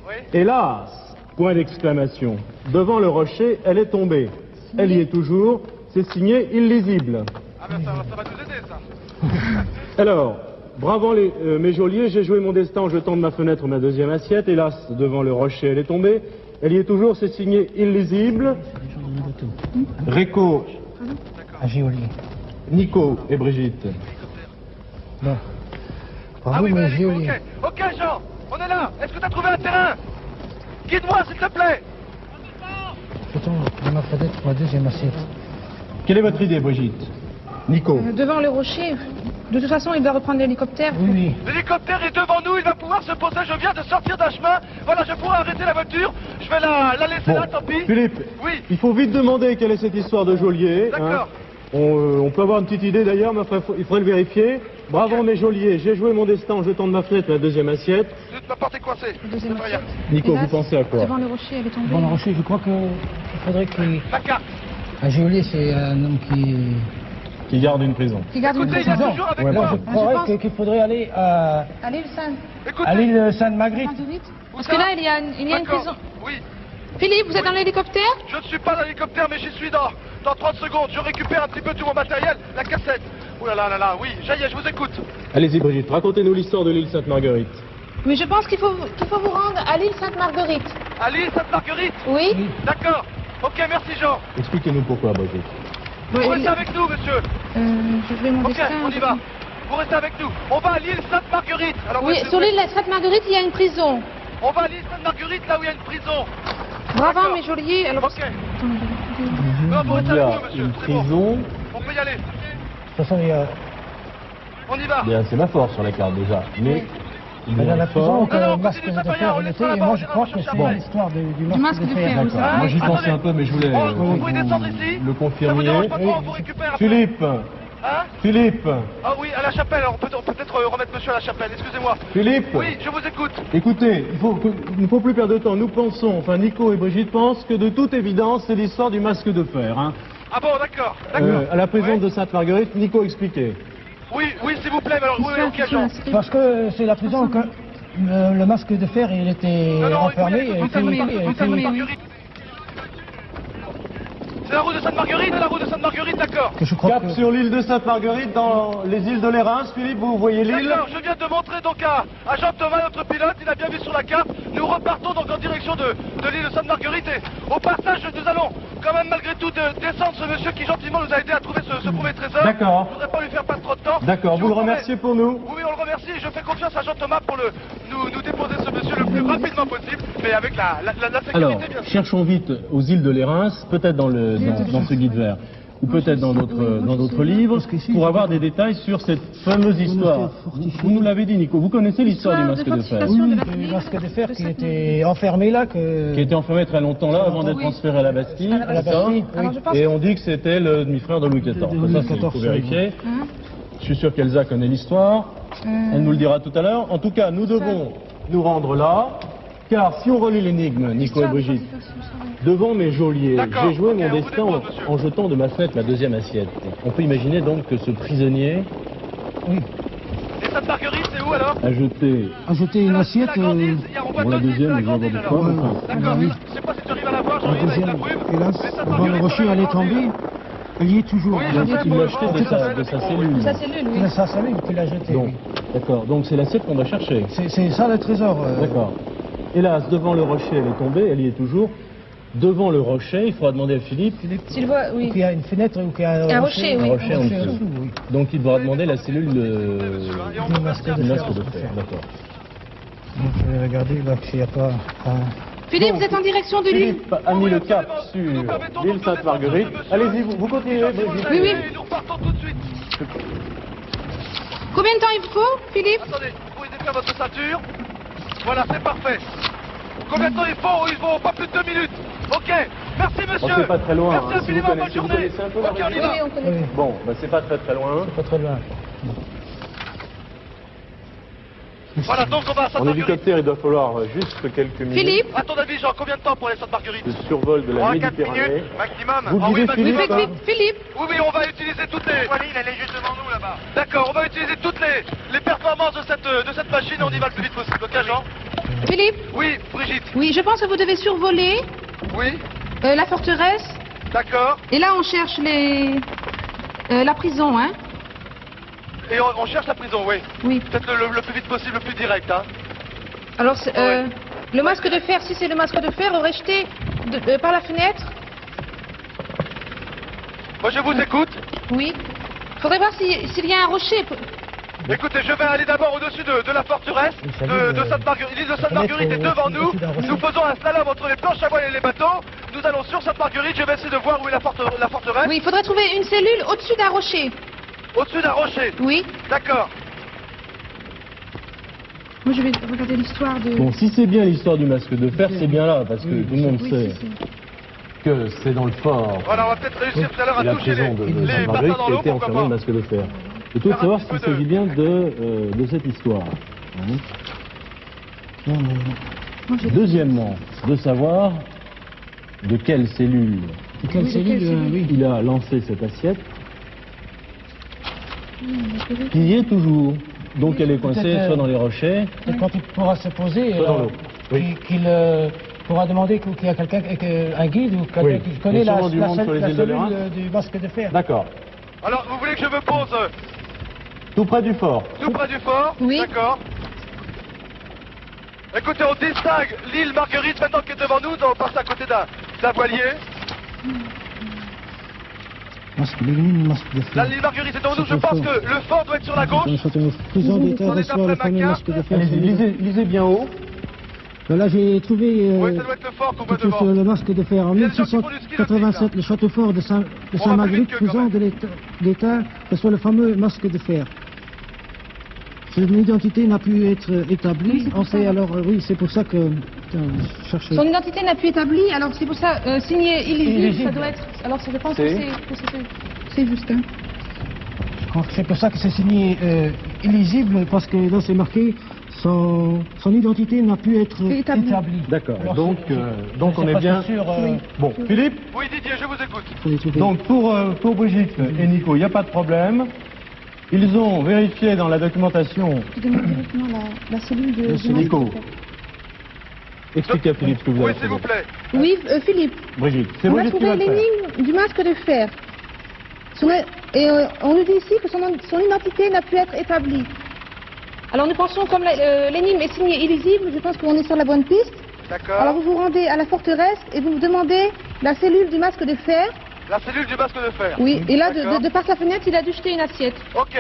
Speaker 3: Oui.
Speaker 1: Hélas, point d'exclamation. Devant le rocher, elle est tombée. Elle y est toujours. C'est signé illisible.
Speaker 3: Ah ben ça va nous aider ça.
Speaker 1: Alors, bravo mes geôliers, j'ai joué mon destin en jetant de ma fenêtre ma deuxième assiette. Hélas, devant le rocher, elle est tombée. Elle y est toujours, c'est signé illisible. Réco,
Speaker 4: Un géolier.
Speaker 1: Nico et Brigitte.
Speaker 4: Non.
Speaker 3: Ah
Speaker 4: Bravo,
Speaker 3: oui,
Speaker 4: mes
Speaker 3: ben, Nico,
Speaker 4: géoliers.
Speaker 3: ok. Ok Jean, on est là. Est-ce que t'as trouvé un terrain? Guide-moi s'il te plaît.
Speaker 4: Pourtant, de ma fenêtre, ma deuxième assiette.
Speaker 1: Quelle est votre idée, Brigitte? Nico.
Speaker 5: Devant le rocher. De toute façon, il doit reprendre l'hélicoptère.
Speaker 4: Oui, oui.
Speaker 3: L'hélicoptère est devant nous, il va pouvoir se poser. Je viens de sortir d'un chemin. Voilà, je pourrais arrêter la voiture. Je vais la laisser là, tant pis.
Speaker 1: Philippe,
Speaker 3: Oui.
Speaker 1: il faut vite demander quelle est cette histoire de geôlier.
Speaker 3: D'accord.
Speaker 1: On peut avoir une petite idée d'ailleurs, mais enfin, il faudrait le vérifier. Bravo mes geôliers, j'ai joué mon destin en jetant de ma fenêtre ma deuxième assiette.
Speaker 3: Ma porte est coincée.
Speaker 5: Deuxième
Speaker 3: C'est pas rien.
Speaker 5: assiette.
Speaker 1: Nico,
Speaker 5: Hélas,
Speaker 1: vous pensez à quoi?
Speaker 5: Devant le rocher, elle est tombée.
Speaker 4: Bon, le rocher, je crois qu'il faudrait qu'il...
Speaker 3: La carte.
Speaker 4: Un géolier, c'est un homme qui...
Speaker 1: Qui garde une prison.
Speaker 5: Qui garde une
Speaker 3: Écoutez, il y a
Speaker 5: prison.
Speaker 3: toujours avec
Speaker 1: Ouais,
Speaker 3: moi.
Speaker 1: bah,
Speaker 4: Je croirais
Speaker 5: pense-
Speaker 4: qu'il faudrait aller à
Speaker 5: Allez, le Saint.
Speaker 3: Écoutez.
Speaker 4: l'île Sainte-Marguerite.
Speaker 5: Parce que là, il y a une
Speaker 3: D'accord.
Speaker 5: prison.
Speaker 3: Oui.
Speaker 5: Philippe, vous êtes dans l'hélicoptère?
Speaker 3: Je ne suis pas dans l'hélicoptère, mais j'y suis dans 30 secondes. Je récupère un petit peu tout mon matériel, la cassette. Oh là là là là, oui, ça y est, je vous écoute.
Speaker 1: Allez-y Brigitte, racontez-nous l'histoire de l'île Sainte-Marguerite.
Speaker 5: Mais je pense qu'il faut vous rendre à l'île Sainte-Marguerite.
Speaker 3: À l'île Sainte-Marguerite.
Speaker 5: Oui.
Speaker 3: D'accord. Ok, merci Jean.
Speaker 1: Expliquez-nous pourquoi, Brigitte.
Speaker 3: Vous restez avec nous, monsieur.
Speaker 5: Je vais mon
Speaker 3: Ok,
Speaker 5: destin.
Speaker 3: on y va. Vous restez avec nous. On va à l'île Sainte-Marguerite. Alors,
Speaker 5: Oui,
Speaker 3: voici-
Speaker 5: sur l'île Sainte-Marguerite, il y a une prison.
Speaker 3: On va à l'île Sainte-Marguerite, là où il y a une prison.
Speaker 5: Bravo,
Speaker 3: D'accord.
Speaker 5: mes geôliers. Alors,
Speaker 3: Ok. Non, vous restez
Speaker 1: Il y
Speaker 3: avec
Speaker 1: a
Speaker 3: nous, monsieur.
Speaker 1: une
Speaker 3: C'est bon.
Speaker 1: prison.
Speaker 3: On peut y aller.
Speaker 4: De toute façon, il y a...
Speaker 3: On y va.
Speaker 1: Il y a un sémaphore sur la carte déjà. Mais il y a
Speaker 4: la
Speaker 1: un
Speaker 4: prison,
Speaker 1: fort.
Speaker 4: que
Speaker 3: Non, non,
Speaker 4: le masque
Speaker 3: continue,
Speaker 4: de
Speaker 3: c'est pas
Speaker 4: fer
Speaker 3: grave, on
Speaker 4: il
Speaker 3: laisse
Speaker 4: était,
Speaker 3: pas
Speaker 4: et
Speaker 3: là-bas,
Speaker 4: moi
Speaker 3: on
Speaker 4: je
Speaker 3: ira
Speaker 4: crois que
Speaker 3: chercher
Speaker 4: c'est
Speaker 3: après.
Speaker 4: l'histoire du
Speaker 5: masque
Speaker 4: masque
Speaker 5: de
Speaker 4: de
Speaker 5: fer,
Speaker 4: fer.
Speaker 5: oui.
Speaker 1: D'accord. Moi j'y
Speaker 3: Attendez.
Speaker 1: pensais un peu, mais je voulais
Speaker 3: Vous pouvez descendre ici.
Speaker 1: le
Speaker 3: Ça vous
Speaker 1: confirmer.
Speaker 3: dérange pas trop, on vous récupère après.
Speaker 1: Philippe,
Speaker 3: Hein?
Speaker 1: Philippe,
Speaker 3: Ah oui, à la chapelle. On peut peut-être remettre monsieur à la chapelle. Excusez-moi.
Speaker 1: Philippe.
Speaker 3: Oui, je vous écoute.
Speaker 1: Écoutez, il ne faut plus perdre de temps. Nous pensons, enfin Nico et Brigitte pensent que de toute évidence, c'est l'histoire du masque de fer. Hein.
Speaker 3: Ah bon, d'accord. D'accord.
Speaker 1: À la prison
Speaker 3: Ouais.
Speaker 1: de Sainte-Marguerite, Nico expliquez.
Speaker 3: Oui, oui, s'il vous plaît. Mais alors, oui, ok, Jean.
Speaker 4: Parce que c'est la prison que le masque de fer il était
Speaker 3: Non, non,
Speaker 4: enfermé.
Speaker 3: il faut y aller,
Speaker 4: et
Speaker 5: enfermé,
Speaker 4: puis- et puis-
Speaker 5: enfermé.
Speaker 3: Marguerite. C'est la route de Sainte-Marguerite, c'est la route de Sainte-Marguerite, d'accord.
Speaker 4: que je crois
Speaker 1: Cap
Speaker 4: que...
Speaker 1: sur l'île de Sainte-Marguerite, dans les îles de l'Érins. Philippe, vous voyez l'île?
Speaker 3: D'accord, je viens de montrer donc à Jean-Thomas, notre pilote, il a bien vu sur la carte. Nous repartons donc en direction de l'île de Sainte-Marguerite et au passage, nous allons quand même malgré tout descendre ce monsieur qui gentiment nous a aidé à trouver ce premier trésor.
Speaker 1: D'accord.
Speaker 3: Je voudrais pas lui faire perdre trop de temps.
Speaker 1: D'accord,
Speaker 3: Je
Speaker 1: vous le
Speaker 3: promets-
Speaker 1: remerciez pour nous.
Speaker 3: Oui, on le remercie et je fais confiance à Jean-Thomas pour nous déposer ce monsieur le plus rapidement possible, mais avec la sécurité
Speaker 1: Alors,
Speaker 3: bien sûr.
Speaker 1: cherchons vite aux îles de l'Érins, peut-être dans ce guide vert, ou peut-être dans d'autres livres, pour avoir des détails sur cette fameuse histoire. Vous nous l'avez dit, Nico, vous connaissez l'histoire du masque de fer,
Speaker 4: Oui,
Speaker 5: de la
Speaker 4: le
Speaker 5: ville
Speaker 4: masque de fer
Speaker 5: de
Speaker 4: qui
Speaker 5: Sainte-
Speaker 4: était enfermé là,
Speaker 1: qui a
Speaker 4: que...
Speaker 1: été enfermé très longtemps là, avant d'être transféré à la Bastille.
Speaker 4: À la
Speaker 1: c'est ça
Speaker 4: Bastille,
Speaker 5: Alors,
Speaker 4: oui.
Speaker 5: je pense
Speaker 1: Et on dit que c'était le demi-frère de Louis XIV.
Speaker 4: De
Speaker 1: Ça,
Speaker 4: Louis
Speaker 1: il faut
Speaker 4: XIV,
Speaker 1: vérifier.
Speaker 5: Hein?
Speaker 1: Je suis sûr qu'Elsa connaît l'histoire. Elle nous le dira tout à l'heure. En tout cas, nous devons nous rendre là, car si on relit l'énigme, Nico et Brigitte, devant mes geôliers,
Speaker 3: D'accord,
Speaker 1: j'ai joué
Speaker 3: ok,
Speaker 1: mon
Speaker 3: on vous
Speaker 1: destin
Speaker 3: dépose, monsieur.
Speaker 1: en jetant de ma fenêtre ma deuxième assiette. On peut imaginer donc que ce prisonnier
Speaker 3: Et Sainte-Marguerite, c'est où alors?
Speaker 1: a jeté
Speaker 4: a jeté une assiette...
Speaker 3: C'est la grande île, on voit
Speaker 1: bon, la
Speaker 3: deux îles, c'est
Speaker 1: deuxième,
Speaker 3: la
Speaker 1: je vois
Speaker 3: grande île
Speaker 1: pas
Speaker 3: alors.
Speaker 1: pourquoi.
Speaker 3: D'accord,
Speaker 4: Oui.
Speaker 3: je sais pas si tu arrives à la voir,
Speaker 4: La
Speaker 3: Jean-Yves, avec
Speaker 4: deuxième,
Speaker 3: la brume.
Speaker 4: hélas,
Speaker 3: Mais
Speaker 4: devant
Speaker 3: Sainte-Marguerite,
Speaker 4: le rocher, elle est
Speaker 3: grande île.
Speaker 4: tombée. Elle y est toujours.
Speaker 3: Oui,
Speaker 4: là.
Speaker 3: je sais.
Speaker 1: Il l'a acheté de sa cellule.
Speaker 5: Sa cellule, oui.
Speaker 4: C'est sa cellule qu'il a jeté.
Speaker 1: Donc,
Speaker 4: oui.
Speaker 1: d'accord. Donc c'est l'assiette qu'on doit chercher.
Speaker 4: C'est ça le trésor.
Speaker 1: D'accord. Hélas, devant le rocher, elle est tombée, elle y est toujours. Devant le rocher, il faudra demander à Philippe.
Speaker 5: S'il voit, oui.
Speaker 4: Qu'il y a une fenêtre ou qu'il y a
Speaker 5: Un rocher, oui.
Speaker 1: Un rocher en dessous.
Speaker 4: oui.
Speaker 1: Donc il devra demander la cellule
Speaker 3: Et on
Speaker 1: du
Speaker 3: peut
Speaker 4: masque
Speaker 3: partir.
Speaker 4: de
Speaker 1: masque
Speaker 4: fer.
Speaker 1: de fer. D'accord.
Speaker 4: Donc, je vais regarder là s'il n'y a pas...
Speaker 5: Philippe, vous êtes en direction de l'île.
Speaker 1: Philippe a mis le cap sur l'île Sainte-Marguerite. Allez-y, vous continuez, Brigitte.
Speaker 5: Oui, oui.
Speaker 3: Et nous repartons tout de suite.
Speaker 5: Combien de temps il vous faut, Philippe?
Speaker 3: Attendez, vous pouvez défaire votre ceinture. Voilà, c'est parfait. Combien de temps il faut? Il faut pas plus de 2 minutes. Ok. Merci monsieur.
Speaker 1: Bon, c'est pas très loin.
Speaker 3: Merci
Speaker 1: Hein. Si vous
Speaker 3: infiniment, bonne
Speaker 1: connaissez, vous
Speaker 3: journée.
Speaker 1: connaissez un peu la
Speaker 3: Ok, on y
Speaker 1: région.
Speaker 3: va.
Speaker 5: Oui, on connaît.
Speaker 1: Bon, bah, c'est pas très loin.
Speaker 4: Pas très loin.
Speaker 3: Voilà, donc on va à
Speaker 1: En
Speaker 3: Sainte-Marguerite.
Speaker 1: hélicoptère, il doit falloir juste quelques minutes
Speaker 5: Philippe.
Speaker 3: À ton avis, Jean, combien de temps pour aller à Sainte-Marguerite?
Speaker 1: de survol de la
Speaker 3: 3-4
Speaker 1: Méditerranée.
Speaker 3: minutes maximum.
Speaker 1: Vous
Speaker 3: Ah oui,
Speaker 1: guidez
Speaker 3: maximum.
Speaker 1: Philippe, hein.
Speaker 5: Philippe.
Speaker 3: Oui, on va utiliser toutes les... Voilà, elle est juste devant nous là-bas. D'accord, on va utiliser toutes les performances de cette machine et on y va le plus vite possible. Ok, Jean?
Speaker 5: Philippe.
Speaker 3: Oui, Brigitte.
Speaker 5: Oui, je pense que vous devez survoler
Speaker 3: Oui,
Speaker 5: la forteresse.
Speaker 3: d'accord.
Speaker 5: Et là, on cherche la prison, hein.
Speaker 3: Et on cherche la prison, oui.
Speaker 5: Oui.
Speaker 3: Peut-être le plus vite possible, le plus direct, hein.
Speaker 5: Alors,
Speaker 3: Ouais.
Speaker 5: le masque de fer, si c'est le masque de fer, aurait jeté par la fenêtre.
Speaker 3: Moi, je vous écoute.
Speaker 5: Oui. Faudrait voir s'il y a un rocher.
Speaker 3: Écoutez, je vais aller d'abord au-dessus de la forteresse de Sainte-Marguerite. L'île de Sainte-Marguerite est devant nous. Nous faisons un slalom entre les planches à voile et les bateaux. Nous allons sur Sainte-Marguerite. Je vais essayer de voir où est la forteresse.
Speaker 5: Oui, il faudrait trouver une cellule au-dessus d'un rocher.
Speaker 3: Au-dessus d'un rocher.
Speaker 5: Oui.
Speaker 3: D'accord.
Speaker 5: Moi, je vais regarder l'histoire de...
Speaker 1: Bon, si c'est bien l'histoire du masque de fer, c'est bien là, parce que tout le monde
Speaker 5: Oui,
Speaker 1: sait que c'est dans le fort
Speaker 3: Voilà, on va peut-être réussir tout à l'heure
Speaker 1: et
Speaker 3: à
Speaker 1: la
Speaker 3: toucher
Speaker 1: prison de
Speaker 3: les
Speaker 1: Sainte-Marguerite
Speaker 3: bassins dans
Speaker 1: qui a
Speaker 3: l'eau,
Speaker 1: été
Speaker 3: pourquoi
Speaker 1: enfermé le
Speaker 3: pas.
Speaker 1: masque de fer. Et tout de
Speaker 3: Faire un
Speaker 1: savoir
Speaker 3: petit
Speaker 1: s'il
Speaker 3: peu de-
Speaker 1: s'agit bien de cette histoire. Hein. Deuxièmement, de savoir de quelle cellule
Speaker 4: Et quelle cellule, oui.
Speaker 1: il a lancé cette assiette, qui y est toujours. Donc elle est coincée
Speaker 4: peut-être,
Speaker 1: soit dans les rochers,
Speaker 4: Et quand il pourra se poser,
Speaker 1: soit dans l'eau. Oui.
Speaker 4: qu'il pourra demander qu'il y a quelqu'un, un guide ou quelqu'un
Speaker 1: Oui.
Speaker 4: qui
Speaker 1: Il y
Speaker 4: connaît
Speaker 1: a
Speaker 4: la
Speaker 1: sûrement du monde sur les îles de
Speaker 4: cellule
Speaker 1: l'Orient.
Speaker 4: du masque de fer.
Speaker 1: D'accord.
Speaker 3: Alors, vous voulez que je me pose
Speaker 1: Tout près du fort.
Speaker 3: tout près du fort?
Speaker 5: Oui.
Speaker 3: D'accord. Écoutez, on distingue l'île Marguerite maintenant qui est devant nous. On passe à côté d'un voilier.
Speaker 4: Masque de lune, masque de
Speaker 3: Là,
Speaker 4: fer.
Speaker 3: l'île Marguerite est devant nous. Je pense que le fort doit être sur la gauche.
Speaker 4: Une prison d'État
Speaker 3: On est
Speaker 4: reçoit le
Speaker 3: d'après
Speaker 4: fameux
Speaker 3: ma
Speaker 4: masque de
Speaker 3: carte.
Speaker 4: fer.
Speaker 1: Allez, lisez bien haut.
Speaker 4: Là, j'ai trouvé
Speaker 3: Oui, ça doit être le fort qu'on voit
Speaker 4: sur
Speaker 3: devant.
Speaker 4: le masque de fer. En
Speaker 3: Il y a des gens qui font du ski nautique,
Speaker 4: 1687, le château fort de
Speaker 3: On va
Speaker 4: Sainte-Marguerite,
Speaker 3: plus vite que
Speaker 4: prison de l'État, reçoit le fameux masque de fer. Son identité n'a pu être établie. On sait alors, oui, c'est pour ça que. Putain, je cherche.
Speaker 5: Son identité n'a pu être établie, alors c'est pour ça, signé illisible,
Speaker 4: Illisible.
Speaker 5: ça doit être... Alors je pense
Speaker 1: C'est-
Speaker 5: que c'est juste, hein.
Speaker 4: C'est pour ça que c'est signé illisible, parce que là c'est marqué son identité n'a pu être
Speaker 5: Établie.
Speaker 4: établie.
Speaker 1: D'accord.
Speaker 4: Alors,
Speaker 1: Donc
Speaker 4: c'est
Speaker 1: on est
Speaker 4: presque
Speaker 1: bien.
Speaker 4: sûr,
Speaker 1: Bon, Philippe.
Speaker 3: Oui, Didier, je vous écoute.
Speaker 4: faut les trouver.
Speaker 1: Donc pour Brigitte et Nico, il n'y a pas de problème. Ils ont vérifié dans la documentation.
Speaker 5: Je demande directement la cellule de...
Speaker 1: Monsieur Nico. Expliquez à Philippe ce que vous
Speaker 3: Oui,
Speaker 1: avez
Speaker 3: s'il vous
Speaker 1: trouvé.
Speaker 3: plaît.
Speaker 5: Oui, Philippe,
Speaker 1: Brigitte, c'est
Speaker 5: on a
Speaker 1: Brigitte qui
Speaker 5: trouvé
Speaker 1: va le faire.
Speaker 5: l'énigme du masque de fer. On nous dit ici que son identité n'a pu être établie. Alors nous pensons, comme l'énigme est signée illisible, je pense qu'on est sur la bonne piste.
Speaker 3: D'accord.
Speaker 5: Alors vous vous rendez à la forteresse et vous demandez la cellule du masque de fer.
Speaker 3: La cellule du masque de fer.
Speaker 5: Oui, et là,
Speaker 3: D'accord.
Speaker 5: de par sa fenêtre, il a dû jeter une assiette.
Speaker 3: Ok.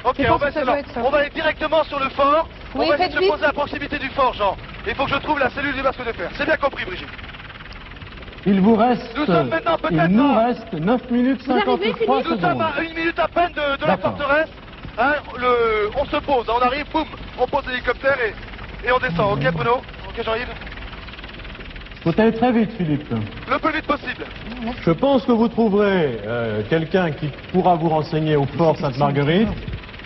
Speaker 3: Ok,
Speaker 5: Je
Speaker 3: on
Speaker 5: pense
Speaker 3: va,
Speaker 5: que ça
Speaker 3: essayer-
Speaker 5: doit être ça.
Speaker 3: on va aller directement sur le fort.
Speaker 5: Oui,
Speaker 3: on va essayer
Speaker 5: faites
Speaker 3: de se
Speaker 5: vite.
Speaker 3: poser à proximité du fort, Jean. Il faut que je trouve la cellule du masque de fer. C'est bien compris, Brigitte.
Speaker 1: Il vous reste.
Speaker 3: Nous sommes maintenant peut-être
Speaker 1: Il nous
Speaker 3: à-
Speaker 1: reste 9 minutes
Speaker 5: Vous arrivez,
Speaker 1: 53
Speaker 3: Nous sommes
Speaker 1: secondes.
Speaker 3: à 1 minute à peine de la
Speaker 1: D'accord.
Speaker 3: forteresse. Hein, on se pose, on arrive, boum, on pose l'hélicoptère et on descend. Ok, Bruno? Ok, Jean-Yves?
Speaker 1: Faut aller très vite, Philippe.
Speaker 3: Le plus vite possible.
Speaker 1: Je pense que vous trouverez quelqu'un qui pourra vous renseigner au fort Sainte-Marguerite.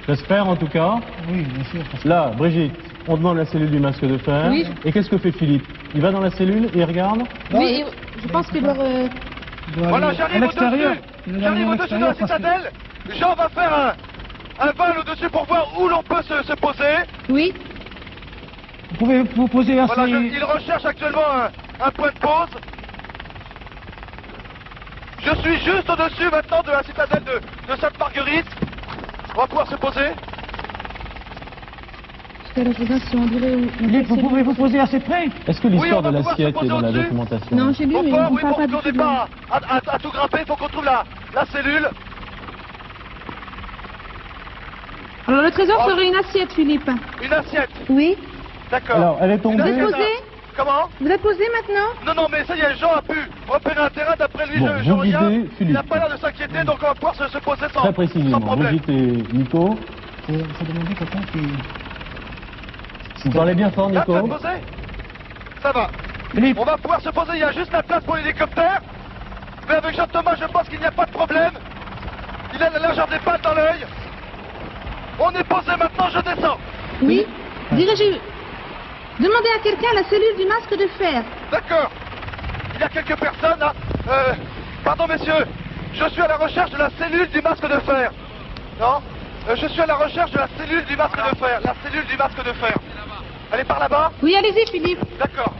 Speaker 1: J'espère en tout cas.
Speaker 4: Oui, bien sûr. parce
Speaker 1: Là, Brigitte, on demande la cellule du masque de fer.
Speaker 5: Oui.
Speaker 1: Et qu'est-ce que fait Philippe? Il va dans la cellule et il regarde.
Speaker 5: Oui, et je pense qu'il doit...
Speaker 4: qu'il doit
Speaker 3: Voilà,
Speaker 4: aller
Speaker 3: j'arrive
Speaker 4: à l'extérieur.
Speaker 3: au-dessus.
Speaker 4: Il doit
Speaker 3: J'arrive
Speaker 4: aller à
Speaker 3: au-dessus de la
Speaker 4: l'extérieur parce que-
Speaker 3: citadelle. Jean va faire un vol au-dessus pour voir où l'on peut se poser.
Speaker 5: Oui,
Speaker 4: Vous pouvez vous poser assez.
Speaker 3: Voilà, il recherche actuellement un point de pause. Je suis juste au-dessus maintenant de la citadelle de Sainte-Marguerite. On va pouvoir se poser.
Speaker 5: parce que là, je regarde si on dirait...
Speaker 4: Philippe, vous pouvez vous poser assez près.
Speaker 1: Est-ce que
Speaker 3: Oui,
Speaker 1: l'histoire
Speaker 3: on va
Speaker 1: de
Speaker 3: pouvoir
Speaker 1: l'assiette
Speaker 3: se poser
Speaker 1: est dans la
Speaker 3: au-dessus.
Speaker 1: documentation?
Speaker 5: Non, j'ai lu,
Speaker 3: Au
Speaker 5: mais
Speaker 3: fort,
Speaker 5: on
Speaker 3: oui,
Speaker 5: parle
Speaker 3: pour
Speaker 5: pas
Speaker 3: qu'on
Speaker 5: du
Speaker 3: n'ait
Speaker 5: tout.
Speaker 3: pas à tout grimper, il faut qu'on trouve la cellule.
Speaker 5: Alors le trésor serait une assiette, Philippe.
Speaker 3: Une assiette.
Speaker 5: Oui.
Speaker 3: D'accord.
Speaker 1: Alors, elle est tombée.
Speaker 3: Une
Speaker 5: Vous êtes
Speaker 3: assiette,
Speaker 5: posé
Speaker 3: hein. Comment?
Speaker 5: Vous êtes posé maintenant?
Speaker 3: Non, non, mais ça y est, Jean a pu repérer un terrain. D'après lui,
Speaker 1: Bon,
Speaker 3: je
Speaker 1: vous
Speaker 3: regarde.
Speaker 1: guidez
Speaker 3: Il
Speaker 1: Philippe.
Speaker 3: n'a pas l'air de s'inquiéter, donc on va pouvoir se poser sans,
Speaker 1: Très précisément,
Speaker 3: sans problème.
Speaker 1: Brigitte et Nico.
Speaker 4: Il faut demander quelqu'un qui.
Speaker 1: Vous parlez bien fort,
Speaker 3: Là, tu vas
Speaker 1: Nico.
Speaker 3: te poser? Ça va.
Speaker 4: Philippe.
Speaker 3: On va pouvoir se poser, il y a juste la place pour l'hélicoptère. Mais avec Jean-Thomas, je pense qu'il n'y a pas de problème. Il a la largeur des balles dans l'œil. On est posé maintenant, je descends.
Speaker 5: Oui. Dirigez. Demandez à quelqu'un la cellule du masque de fer.
Speaker 3: D'accord. Il y a quelques personnes là. Pardon messieurs, je suis à la recherche de la cellule du masque de fer. Non je suis à la recherche de la cellule du masque de fer. La cellule du masque de fer. Elle est par là-bas?
Speaker 5: Oui, allez-y, Philippe.
Speaker 3: D'accord.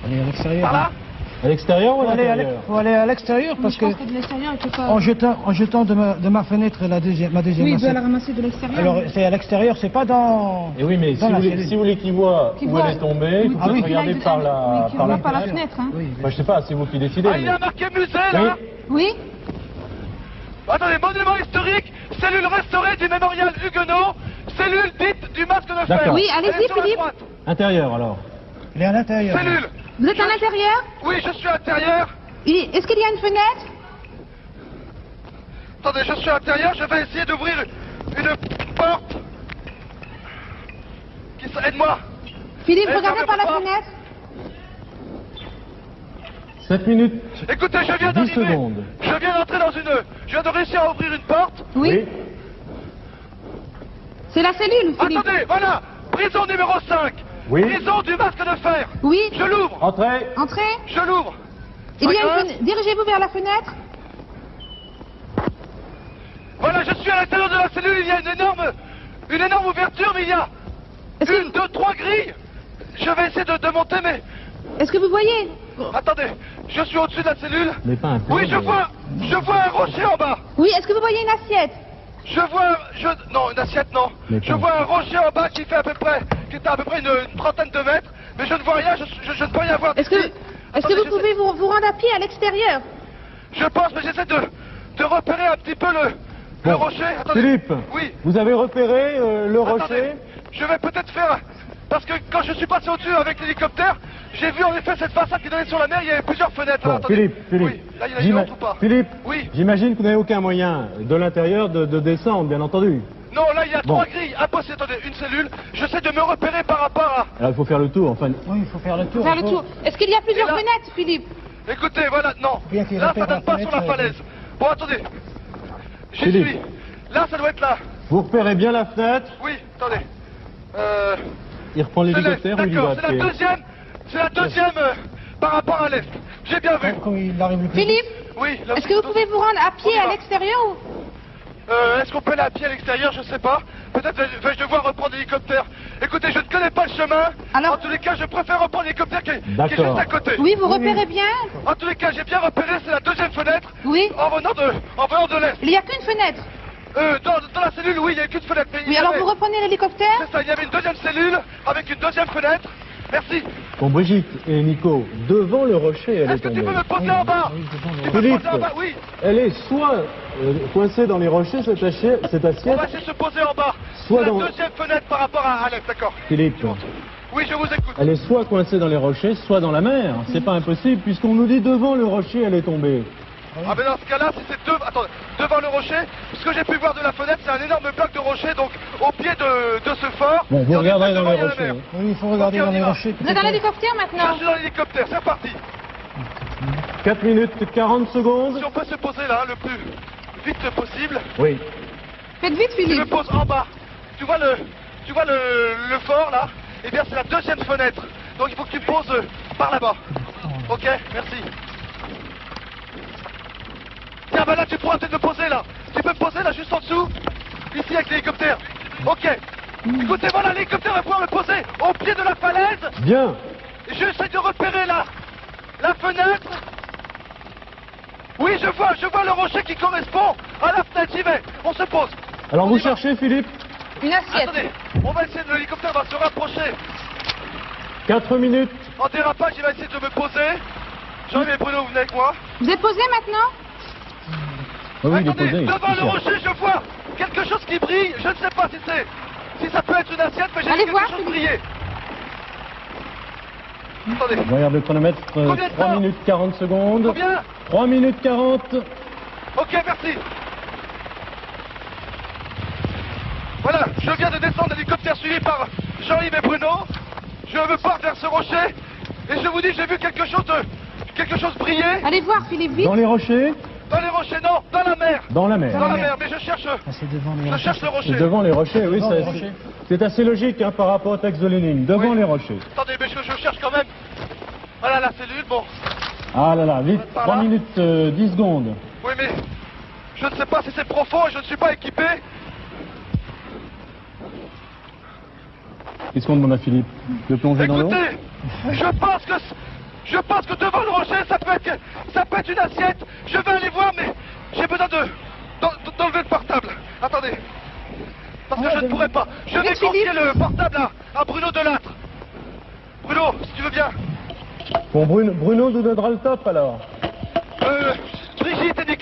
Speaker 4: Allez à l'extérieur.
Speaker 3: Par là?
Speaker 1: À l'extérieur ou à
Speaker 4: Faut
Speaker 1: l'intérieur?
Speaker 4: aller à l'extérieur parce
Speaker 6: Je
Speaker 4: que
Speaker 6: pense que de l'extérieur, il peut pas.
Speaker 4: en jetant de ma fenêtre ma deuxième
Speaker 6: Oui, il doit
Speaker 4: assiette.
Speaker 6: la ramasser de l'extérieur.
Speaker 4: Alors c'est à l'extérieur, c'est pas dans.
Speaker 1: Et oui, mais
Speaker 4: dans la cellule.
Speaker 1: si vous voulez qu'il voit
Speaker 6: Qu'il
Speaker 1: où
Speaker 6: voit-
Speaker 1: elle est tombée,
Speaker 6: oui,
Speaker 1: vous
Speaker 4: Ah
Speaker 1: pouvez
Speaker 4: oui.
Speaker 1: regarder par la
Speaker 6: Oui, qu'il
Speaker 1: par
Speaker 6: voit par la
Speaker 1: l'intérieur.
Speaker 6: fenêtre, hein.
Speaker 4: Oui.
Speaker 1: Moi, je sais pas, c'est vous qui décidez.
Speaker 3: Ah, il y a marqué musée là.
Speaker 1: Oui.
Speaker 6: Oui.
Speaker 3: Attendez, monument historique, cellule restaurée du mémorial Huguenot, cellule dite du masque de fer.
Speaker 1: D'accord.
Speaker 5: Oui, allez-y,
Speaker 3: Elle est sur la
Speaker 5: Philippe.
Speaker 3: droite.
Speaker 1: Intérieur alors.
Speaker 4: Il est à l'intérieur.
Speaker 3: Cellule.
Speaker 5: Vous êtes à l'intérieur?
Speaker 3: Oui, je suis à l'intérieur.
Speaker 5: Est-ce qu'il y a une fenêtre?
Speaker 3: Attendez, je suis à l'intérieur, je vais essayer d'ouvrir une porte. Aide-moi.
Speaker 5: Philippe,
Speaker 3: Eh,
Speaker 5: regardez
Speaker 3: fermez
Speaker 5: par la
Speaker 3: pas.
Speaker 5: fenêtre.
Speaker 1: 7 minutes.
Speaker 3: Écoutez, je viens
Speaker 1: 10
Speaker 3: d'arriver.
Speaker 1: secondes.
Speaker 3: Je viens d'entrer dans une... Je viens de réussir à ouvrir une porte.
Speaker 5: Oui. C'est la cellule, Philippe.
Speaker 3: Attendez, voilà. Prison numéro 5.
Speaker 1: Oui.
Speaker 3: Prison du masque de fer.
Speaker 5: Oui.
Speaker 3: Je l'ouvre.
Speaker 1: Entrez.
Speaker 5: Entrez.
Speaker 3: Je l'ouvre.
Speaker 5: Il y a une
Speaker 3: D'accord.
Speaker 5: fenêtre. Dirigez-vous vers la fenêtre.
Speaker 3: Voilà, je suis à l'intérieur de la cellule. Il y a une énorme ouverture, mais il y a
Speaker 5: Est-ce que-
Speaker 3: une, deux, trois grilles. Je vais essayer de monter, mais...
Speaker 5: Est-ce que vous voyez?
Speaker 3: Attendez, je suis au-dessus de la cellule.
Speaker 1: Mais pas un peu.
Speaker 3: Oui, je vois un rocher en bas.
Speaker 5: Oui, est-ce que vous voyez une assiette?
Speaker 3: Non, une assiette, non.
Speaker 1: Mais
Speaker 3: Je
Speaker 1: pas.
Speaker 3: vois un rocher en bas qui était à peu près une trentaine de mètres, mais je ne vois rien, je ne peux rien voir.
Speaker 5: Est-ce que,
Speaker 3: d'ici.
Speaker 5: est-ce que
Speaker 3: Attendez,
Speaker 5: vous pouvez vous rendre à pied à l'extérieur?
Speaker 3: Je pense, mais j'essaie de repérer un petit peu le
Speaker 1: Bon.
Speaker 3: rocher. Attendez.
Speaker 1: Philippe,
Speaker 3: Oui.
Speaker 1: vous avez repéré le
Speaker 3: Attendez,
Speaker 1: rocher?
Speaker 3: je vais peut-être faire... Parce que quand je suis passé au-dessus avec l'hélicoptère, j'ai vu en effet cette façade qui donnait sur la mer, il y avait plusieurs fenêtres.
Speaker 1: Bon,
Speaker 3: Alors, attendez.
Speaker 1: Philippe,
Speaker 3: Oui, là, il y en a une autre ou pas?
Speaker 1: Philippe,
Speaker 3: Oui.
Speaker 1: j'imagine que vous n'avez aucun moyen de l'intérieur de descendre, bien entendu.
Speaker 3: Non, là, il y a
Speaker 1: Bon.
Speaker 3: 3 grilles. Impossible, attendez, une cellule. J'essaie de me repérer par rapport à...
Speaker 1: Alors il faut faire le tour, enfin.
Speaker 4: Oui, il faut faire le tour.
Speaker 5: Faire le
Speaker 4: il faut-
Speaker 5: tour. Est-ce qu'il y a plusieurs
Speaker 3: Et là-
Speaker 5: fenêtres, Philippe?
Speaker 3: Écoutez, voilà, non.
Speaker 4: Bien qu'il
Speaker 3: Là, ça
Speaker 4: repère
Speaker 3: donne
Speaker 4: la
Speaker 3: pas sur la
Speaker 4: fenêtre,
Speaker 3: falaise. Bon, attendez. J'y
Speaker 1: Philippe.
Speaker 3: suis. Là, ça doit être là.
Speaker 1: Vous repérez bien la fenêtre,
Speaker 3: Oui, attendez.
Speaker 1: il reprend
Speaker 3: C'est l'est,
Speaker 1: l'hélicoptère ou il y va
Speaker 3: d'accord.
Speaker 1: à
Speaker 3: C'est
Speaker 1: pied?
Speaker 3: la deuxième par rapport à l'est. J'ai bien vu.
Speaker 4: Quand il arrive le plus vite.
Speaker 5: Philippe,
Speaker 3: Oui. là,
Speaker 5: est-ce que vous pouvez vous rendre à pied
Speaker 3: On y
Speaker 5: à
Speaker 3: va.
Speaker 5: l'extérieur ou...
Speaker 3: Est-ce qu'on peut aller à pied à l'extérieur? Je sais pas. Peut-être vais-je devoir reprendre l'hélicoptère. Écoutez, je ne connais pas le chemin.
Speaker 5: Alors-
Speaker 3: En tous les cas, je préfère reprendre l'hélicoptère qui est
Speaker 1: D'accord.
Speaker 3: juste à côté.
Speaker 5: Oui, vous repérez bien?
Speaker 3: En tous les cas, j'ai bien repéré, c'est la deuxième fenêtre.
Speaker 5: Oui.
Speaker 3: En venant de l'est.
Speaker 5: Il n'y a qu'une fenêtre.
Speaker 3: Dans la cellule, oui, il n'y a qu'une fenêtre. Mais il
Speaker 5: Oui,
Speaker 3: y
Speaker 5: alors
Speaker 3: avait-
Speaker 5: vous reprenez l'hélicoptère?
Speaker 3: C'est ça, il y avait une deuxième cellule avec une deuxième fenêtre. Merci.
Speaker 1: Bon, Brigitte et Nico, devant le rocher, elle est
Speaker 3: Est-ce que tu
Speaker 1: tombée.
Speaker 3: peux me poser en bas? Tu peux me
Speaker 1: Philippe,
Speaker 3: poser en bas? Oui.
Speaker 1: elle est soit coincée dans les rochers, cette
Speaker 3: On
Speaker 1: assiette,
Speaker 3: va essayer de se poser en bas.
Speaker 1: Soit
Speaker 3: C'est la
Speaker 1: dans-
Speaker 3: deuxième fenêtre par rapport à l'est, d'accord.
Speaker 1: Philippe,
Speaker 3: Oui, je vous écoute.
Speaker 1: elle est soit coincée dans les rochers, soit dans la mer. C'est pas impossible, puisqu'on nous dit devant le rocher, elle est tombée.
Speaker 3: Ah mais dans ce cas-là, si c'est devant le rocher, ce que j'ai pu voir de la fenêtre, c'est un énorme bloc de rocher, donc au pied de ce fort.
Speaker 1: Bon,
Speaker 3: Et
Speaker 1: vous
Speaker 3: on est
Speaker 1: regarderez dans
Speaker 3: devant,
Speaker 1: les
Speaker 3: il y a la
Speaker 1: rochers.
Speaker 3: mer.
Speaker 4: Oui, il faut regarder
Speaker 3: Ok, on
Speaker 4: dans
Speaker 3: y
Speaker 4: les
Speaker 3: va.
Speaker 4: rochers.
Speaker 5: Vous êtes dans l'hélicoptère
Speaker 3: Je
Speaker 5: maintenant?
Speaker 3: suis dans l'hélicoptère, c'est parti.
Speaker 1: 4 minutes 40 secondes.
Speaker 3: Si on peut se poser là, le plus vite possible.
Speaker 1: Oui.
Speaker 5: Faites vite,
Speaker 3: Je me
Speaker 5: Philippe.
Speaker 3: pose en bas. Tu vois le fort là? Eh bien c'est la deuxième fenêtre. Donc il faut que tu poses par là-bas. Ok, merci. Tiens, bah là tu pourras peut-être me poser là. Tu peux me poser là juste en dessous? Ici avec l'hélicoptère. Ok. Écoutez, voilà, l'hélicoptère va pouvoir me poser au pied de la falaise.
Speaker 1: Bien.
Speaker 3: J'essaie de repérer là la fenêtre. Oui, je vois le rocher qui correspond à la fenêtre. J'y vais. On se pose.
Speaker 1: Alors
Speaker 3: On
Speaker 1: vous
Speaker 3: y va.
Speaker 1: cherchez, Philippe?
Speaker 5: Une assiette.
Speaker 3: Attendez, on va essayer, l'hélicoptère va se rapprocher.
Speaker 1: 4 minutes.
Speaker 3: En dérapage, il va essayer de me poser. Jean-Yves et Bruno, vous venez avec moi.
Speaker 5: Vous êtes posé maintenant?
Speaker 1: Oui, il est
Speaker 3: Attendez,
Speaker 1: posé.
Speaker 3: devant
Speaker 1: il
Speaker 3: le
Speaker 1: cherche.
Speaker 3: rocher, je vois quelque chose qui brille. Je ne sais pas si ça peut être une assiette, mais j'ai
Speaker 5: Allez
Speaker 3: vu
Speaker 5: voir,
Speaker 3: quelque chose
Speaker 5: Philippe.
Speaker 3: briller. Attendez,
Speaker 1: Je regarde le chronomètre,
Speaker 3: Combien de
Speaker 1: 3
Speaker 3: temps?
Speaker 1: minutes 40 secondes.
Speaker 3: combien?
Speaker 1: 3 minutes 40.
Speaker 3: Ok, merci. Voilà, je viens de descendre l'hélicoptère suivi par Jean-Yves et Bruno. Je me porte vers ce rocher. Et je vous dis, j'ai vu quelque chose briller.
Speaker 5: Allez voir, Philippe, vite.
Speaker 1: Dans les rochers?
Speaker 3: Dans les rochers, non, dans la mer.
Speaker 1: Dans la mer.
Speaker 3: Dans la mer, mais je cherche.
Speaker 4: C'est devant les
Speaker 3: Je cherche le rocher.
Speaker 1: Devant les rochers, oui,
Speaker 4: Devant
Speaker 1: ça-
Speaker 4: les rochers.
Speaker 1: c'est assez logique hein, par rapport au texte de Lénine. Devant
Speaker 3: Oui.
Speaker 1: les rochers.
Speaker 3: Attendez, mais je cherche quand même. Voilà la cellule, bon.
Speaker 1: Ah là là, vite,
Speaker 3: Par
Speaker 1: 3
Speaker 3: là.
Speaker 1: minutes 10 secondes.
Speaker 3: Oui, mais je ne sais pas si c'est profond et je ne suis pas équipé.
Speaker 1: Qu'est-ce qu'on demande à Philippe? De plonger dans l'eau?
Speaker 3: Écoutez, je pense que devant le rocher, ça peut être une assiette. Je vais aller voir, mais j'ai besoin d'enlever le portable. Attendez. Parce que je ne pourrais pas. Je vais confier le portable à Bruno Delattre. Bruno, si tu veux bien.
Speaker 1: Bon, Bruno nous donnera le top alors.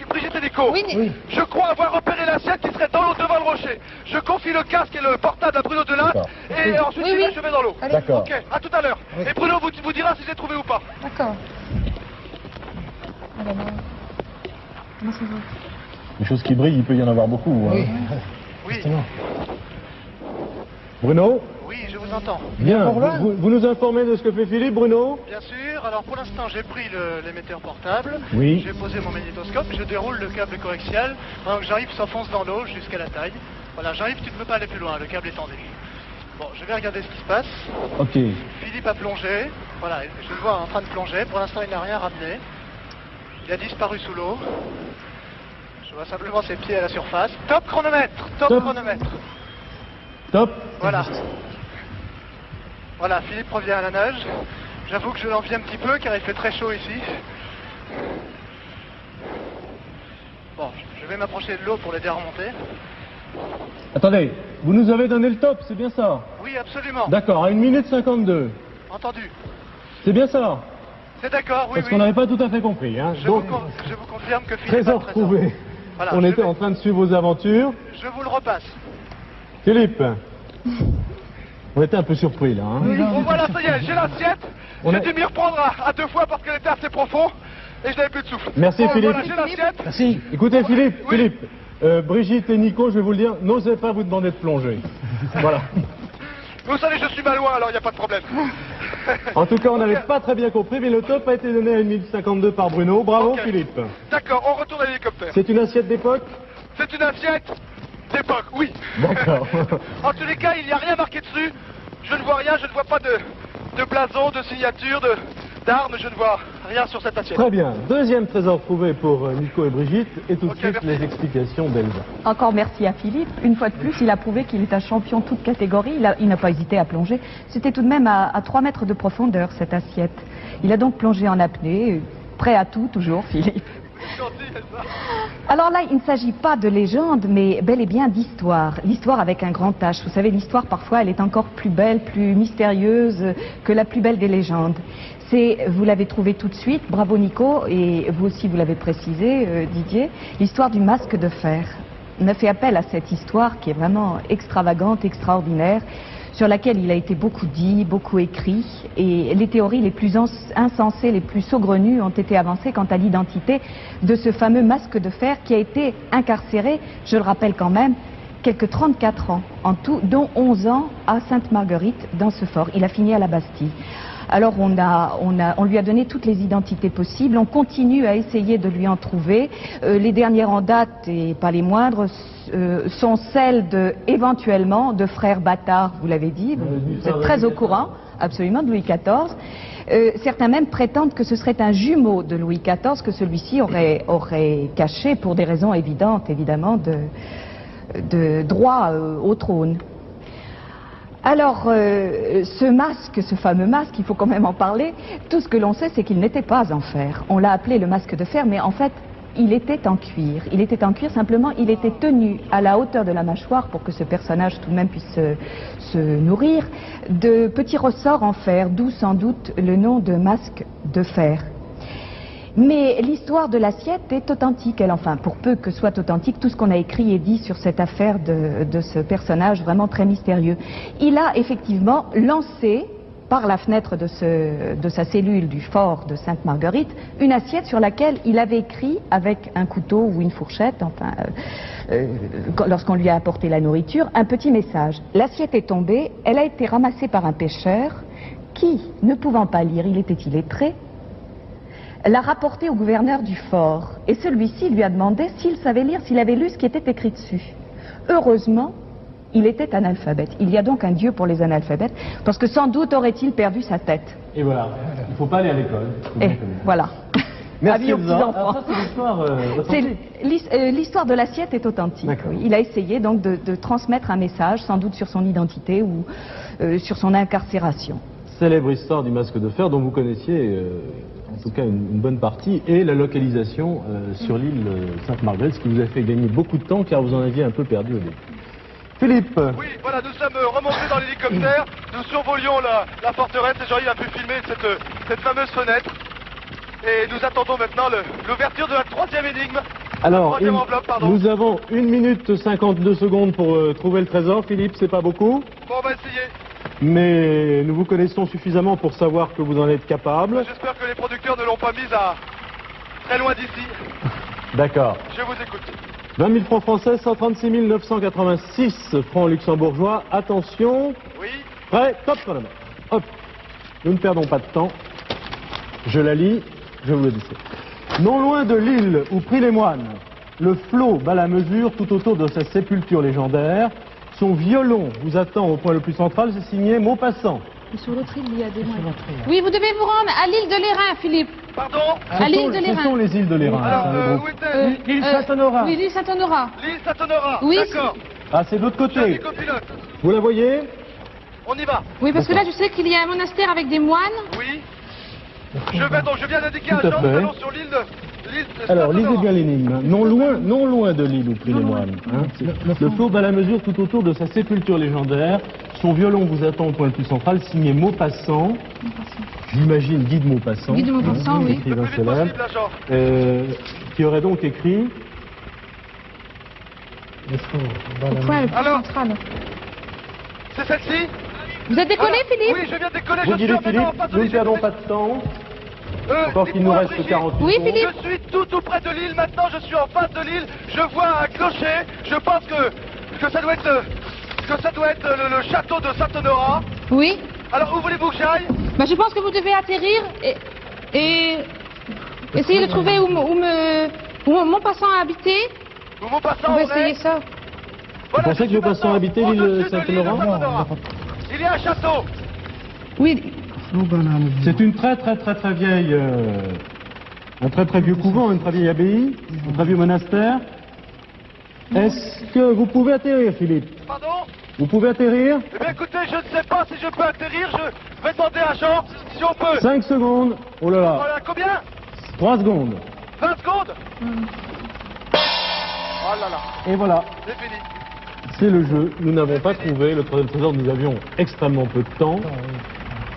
Speaker 3: Brigitte et Nico.
Speaker 5: Oui.
Speaker 3: Je crois avoir repéré l'assiette qui serait dans l'eau devant le rocher. Je confie le casque et le portable à Bruno Delattre.
Speaker 1: D'accord.
Speaker 3: Et ensuite,
Speaker 5: Oui, oui.
Speaker 3: je vais dans l'eau.
Speaker 5: Allez.
Speaker 1: D'accord.
Speaker 3: Ok, à tout à l'heure.
Speaker 4: Oui.
Speaker 3: Et Bruno vous dira si j'ai trouvé ou pas.
Speaker 5: D'accord. Ah là là. Comment ça va?
Speaker 1: Les choses qui brillent, il peut y en avoir beaucoup.
Speaker 4: Oui.
Speaker 1: Hein.
Speaker 3: Oui,
Speaker 1: Bruno?
Speaker 3: oui, je vous entends.
Speaker 1: Bien,
Speaker 4: Pour loin.
Speaker 1: vous nous informez de ce que fait Philippe, Bruno?
Speaker 3: Bien sûr, alors pour l'instant j'ai pris l'émetteur portable,
Speaker 1: Oui.
Speaker 3: j'ai posé mon magnétoscope, je déroule le câble coaxial, donc j'arrive, s'enfonce dans l'eau jusqu'à la taille. Voilà, j'arrive, tu ne peux pas aller plus loin, le câble est tendu. Bon, je vais regarder ce qui se passe.
Speaker 1: Ok.
Speaker 3: Philippe a plongé, voilà, je le vois en train de plonger, pour l'instant il n'a rien ramené. Il a disparu sous l'eau. Je vois simplement ses pieds à la surface. Top chronomètre, top chronomètre.
Speaker 1: Top.
Speaker 3: Voilà. Voilà, Philippe revient à la nage. J'avoue que je l'envie un petit peu car il fait très chaud ici. Bon, je vais m'approcher de l'eau pour l'aider à remonter.
Speaker 1: Attendez, vous nous avez donné le top, c'est bien ça?
Speaker 3: Oui, absolument.
Speaker 1: D'accord, à 1 minute 52.
Speaker 3: Entendu.
Speaker 1: C'est bien ça?
Speaker 3: C'est d'accord, oui,
Speaker 1: Parce
Speaker 3: oui.
Speaker 1: qu'on n'avait pas tout à fait compris. Hein.
Speaker 3: Je vous confirme que Philippe
Speaker 1: trésor
Speaker 3: a le
Speaker 1: trouvé.
Speaker 3: Voilà,
Speaker 1: On
Speaker 3: je
Speaker 1: était
Speaker 3: vais-
Speaker 1: en train de suivre vos aventures.
Speaker 3: Je vous le repasse.
Speaker 1: Philippe, on était un peu surpris là. Hein.
Speaker 3: Bon voilà, ça y est, j'ai l'assiette.
Speaker 1: On
Speaker 3: J'ai
Speaker 1: a-
Speaker 3: dû m'y reprendre à 2 fois parce qu'elle était assez profond et je n'avais plus de souffle.
Speaker 1: Merci,
Speaker 3: Bon,
Speaker 1: Philippe.
Speaker 3: Voilà, j'ai l'assiette.
Speaker 4: Merci.
Speaker 1: Écoutez Philippe,
Speaker 3: Oui.
Speaker 1: Philippe, Brigitte et Nico, je vais vous le dire, n'osez pas vous demander de plonger. Voilà.
Speaker 3: Vous savez, je suis malouin, alors il n'y a pas de problème.
Speaker 1: En tout cas, on n'avait pas très bien compris, mais le top a été donné à 1 minute 52 par Bruno. Bravo
Speaker 3: Ok.
Speaker 1: Philippe.
Speaker 3: D'accord, on retourne à l'hélicoptère.
Speaker 1: C'est une assiette d'époque?
Speaker 3: C'est une assiette d'époque, oui.
Speaker 1: D'accord.
Speaker 3: En tous les cas, il n'y a rien marqué dessus. Je ne vois rien, je ne vois pas de blason, de signature, d'armes, je ne vois rien sur cette assiette.
Speaker 1: Très bien. Deuxième trésor trouvé pour Nico et Brigitte. Et tout de
Speaker 3: Ok,
Speaker 1: suite,
Speaker 3: merci.
Speaker 1: les explications d'Elsa.
Speaker 2: Encore merci à Philippe. Une fois de plus, il a prouvé qu'il est un champion toute catégorie. Il n'a pas hésité à plonger. C'était tout de même à 3 mètres de profondeur, cette assiette. Il a donc plongé en apnée, prêt à tout, toujours, Philippe.
Speaker 3: Gentil, Elsa.
Speaker 2: Alors là, il ne s'agit pas de légende, mais bel et bien d'histoire. L'histoire avec un grand H. Vous savez, l'histoire, parfois, elle est encore plus belle, plus mystérieuse que la plus belle des légendes. Vous l'avez trouvé tout de suite, bravo Nico, et vous aussi vous l'avez précisé, Didier, l'histoire du masque de fer. On a fait appel à cette histoire qui est vraiment extravagante, extraordinaire, sur laquelle il a été beaucoup dit, beaucoup écrit, et les théories les plus insensées, les plus saugrenues ont été avancées quant à l'identité de ce fameux masque de fer qui a été incarcéré, je le rappelle quand même, quelques 34 ans en tout, dont 11 ans à Sainte-Marguerite dans ce fort. Il a fini à la Bastille. Alors on lui a donné toutes les identités possibles, on continue à essayer de lui en trouver. Les dernières en date, et pas les moindres, sont celles éventuellement de frères bâtards, vous l'avez dit, vous êtes très au courant, absolument, de Louis XIV. Certains même prétendent que ce serait un jumeau de Louis XIV, que celui-ci aurait caché pour des raisons évidentes, évidemment, de droit au trône. Alors, ce masque, ce fameux masque, il faut quand même en parler, tout ce que l'on sait, c'est qu'il n'était pas en fer. On l'a appelé le masque de fer, mais en fait, il était en cuir. Il était en cuir, simplement, il était tenu à la hauteur de la mâchoire, pour que ce personnage tout de même puisse se nourrir, de petits ressorts en fer, d'où sans doute le nom de masque de fer. Mais l'histoire de l'assiette est authentique, elle, enfin, pour peu que soit authentique, tout ce qu'on a écrit et dit sur cette affaire de ce personnage vraiment très mystérieux. Il a effectivement lancé, par la fenêtre de sa cellule du fort de Sainte-Marguerite, une assiette sur laquelle il avait écrit avec un couteau ou une fourchette, enfin, lorsqu'on lui a apporté la nourriture, un petit message. L'assiette est tombée, elle a été ramassée par un pêcheur, qui, ne pouvant pas lire, il était illettré, l'a rapporté au gouverneur du fort. Et celui-ci lui a demandé s'il savait lire, s'il avait lu ce qui était écrit dessus. Heureusement, il était analphabète. Il y a donc un Dieu pour les analphabètes, parce que sans doute aurait-il perdu sa tête.
Speaker 1: Et voilà, il ne faut pas aller à l'école.
Speaker 2: Et voilà.
Speaker 1: Merci
Speaker 2: Avis aux
Speaker 1: Elsa.
Speaker 2: petits-enfants.
Speaker 1: Alors ça, c'est l'histoire authentique.
Speaker 2: L'histoire de l'assiette est authentique.
Speaker 1: D'accord.
Speaker 2: Oui. Il a essayé donc de transmettre un message, sans doute sur son identité ou sur son incarcération.
Speaker 1: Célèbre histoire du masque de fer dont vous connaissiez en tout cas une bonne partie, et la localisation sur l'île Sainte-Marguerite, ce qui vous a fait gagner beaucoup de temps car vous en aviez un peu perdu au début. Philippe.
Speaker 3: Oui, voilà, nous sommes remontés dans l'hélicoptère, nous survolions la forteresse et Jean-Yves a pu filmer cette fameuse fenêtre. Et nous attendons maintenant l'ouverture de la troisième énigme.
Speaker 1: Alors,
Speaker 3: Troisième enveloppe, pardon.
Speaker 1: nous avons 1 minute 52 secondes pour trouver le trésor. Philippe, c'est pas beaucoup,
Speaker 3: Bon, on va essayer.
Speaker 1: mais nous vous connaissons suffisamment pour savoir que vous en êtes capable.
Speaker 3: J'espère que les producteurs ne l'ont pas mise à très loin d'ici.
Speaker 1: D'accord.
Speaker 3: Je vous écoute.
Speaker 1: 20 000 francs français, 136 986 francs luxembourgeois. Attention.
Speaker 3: Oui.
Speaker 1: Prêt, top chronomètre. Hop. Nous ne perdons pas de temps. Je la lis, je vous le dis. Non loin de l'île où prient les moines, le flot bat la mesure tout autour de sa sépulture légendaire. Son violon vous attend au point le plus central, c'est signé Maupassant.
Speaker 5: Et sur l'autre île, il y a des moines.
Speaker 6: Oui, vous devez vous rendre à l'île de l'Airain, Philippe.
Speaker 3: Pardon.
Speaker 6: À l'île de
Speaker 1: Ce
Speaker 6: l'Airain.
Speaker 1: sont les îles de l'Airain.
Speaker 3: Alors,
Speaker 1: ça, le
Speaker 3: où
Speaker 1: groupe.
Speaker 3: était
Speaker 4: L'île Saint-Honorat.
Speaker 6: Oui, l'île Saint-Honorat.
Speaker 3: l'île Saint-Honorat.
Speaker 6: Oui,
Speaker 3: D'accord.
Speaker 1: Ah, c'est de l'autre
Speaker 3: Je suis
Speaker 1: côté.
Speaker 3: copilote.
Speaker 1: Vous la voyez?
Speaker 3: On y va.
Speaker 6: Oui, parce que là, je sais qu'il y a un monastère avec des moines.
Speaker 3: Oui. Je viens d'indiquer
Speaker 1: Tout
Speaker 3: un
Speaker 1: à
Speaker 3: champ,
Speaker 1: fait.
Speaker 3: nous allons sur l'île de
Speaker 1: Alors, lisez
Speaker 3: Saint-Honorat.
Speaker 1: bien l'énigme. Non loin de l'île où prient les moines. Hein. Le flot bat la mesure tout autour de sa sépulture légendaire. Son violon vous attend au point le plus central, signé Maupassant. J'imagine Guy de Maupassant.
Speaker 6: Guy de Maupassant, oui.
Speaker 3: Le
Speaker 1: écrivain
Speaker 3: plus vite
Speaker 1: célèbre,
Speaker 3: possible, l'agent.
Speaker 1: qui aurait donc écrit.
Speaker 6: Au point le plus
Speaker 3: Alors
Speaker 6: central.
Speaker 3: C'est celle-ci.
Speaker 6: Vous êtes décollé,
Speaker 3: Alors,
Speaker 6: Philippe?
Speaker 3: Oui, je viens de décoller.
Speaker 1: Vous
Speaker 3: Je suis
Speaker 1: guidez
Speaker 3: en maintenant en
Speaker 1: Philippe,
Speaker 3: face de
Speaker 1: nous ne
Speaker 3: l'île.
Speaker 1: perdons pas de temps. Encore qu'il nous
Speaker 3: dites-moi,
Speaker 1: reste
Speaker 3: Brigitte.
Speaker 1: 48
Speaker 6: Oui,
Speaker 1: secondes.
Speaker 6: Philippe.
Speaker 3: Je suis tout près de l'île maintenant, je suis en face de l'île, je vois un clocher, je pense que ça doit être le château de Saint-Honorat.
Speaker 6: Oui.
Speaker 3: Alors où voulez-vous que j'aille?
Speaker 6: Bah, je pense que vous devez atterrir et essayer de trouver où Maupassant a habité.
Speaker 3: Où mon passant
Speaker 6: On va
Speaker 3: on
Speaker 6: essayer
Speaker 3: est?
Speaker 6: ça.
Speaker 3: Voilà,
Speaker 1: Vous pensez
Speaker 3: je
Speaker 1: que
Speaker 3: suis
Speaker 1: Maupassant
Speaker 3: maintenant
Speaker 1: habitait l'île
Speaker 3: au-dessus de
Speaker 1: Saint-Honorat?
Speaker 3: Saint-Honorat. Il y a un château.
Speaker 6: Oui.
Speaker 1: C'est une très vieille, un très vieux couvent, une très vieille abbaye, un très vieux monastère. Est-ce que vous pouvez atterrir, Philippe?
Speaker 3: Pardon?
Speaker 1: Vous pouvez atterrir?
Speaker 3: Eh bien écoutez, je ne sais pas si je peux atterrir, je vais demander à Jean si on peut.
Speaker 1: 5 secondes. Oh là là.
Speaker 3: Voilà, combien?
Speaker 1: 3 secondes.
Speaker 3: 20 secondes? Oh là là,
Speaker 1: Et voilà.
Speaker 3: c'est fini.
Speaker 1: C'est le jeu. Nous n'avons pas trouvé le troisième trésor. Nous avions extrêmement peu de temps.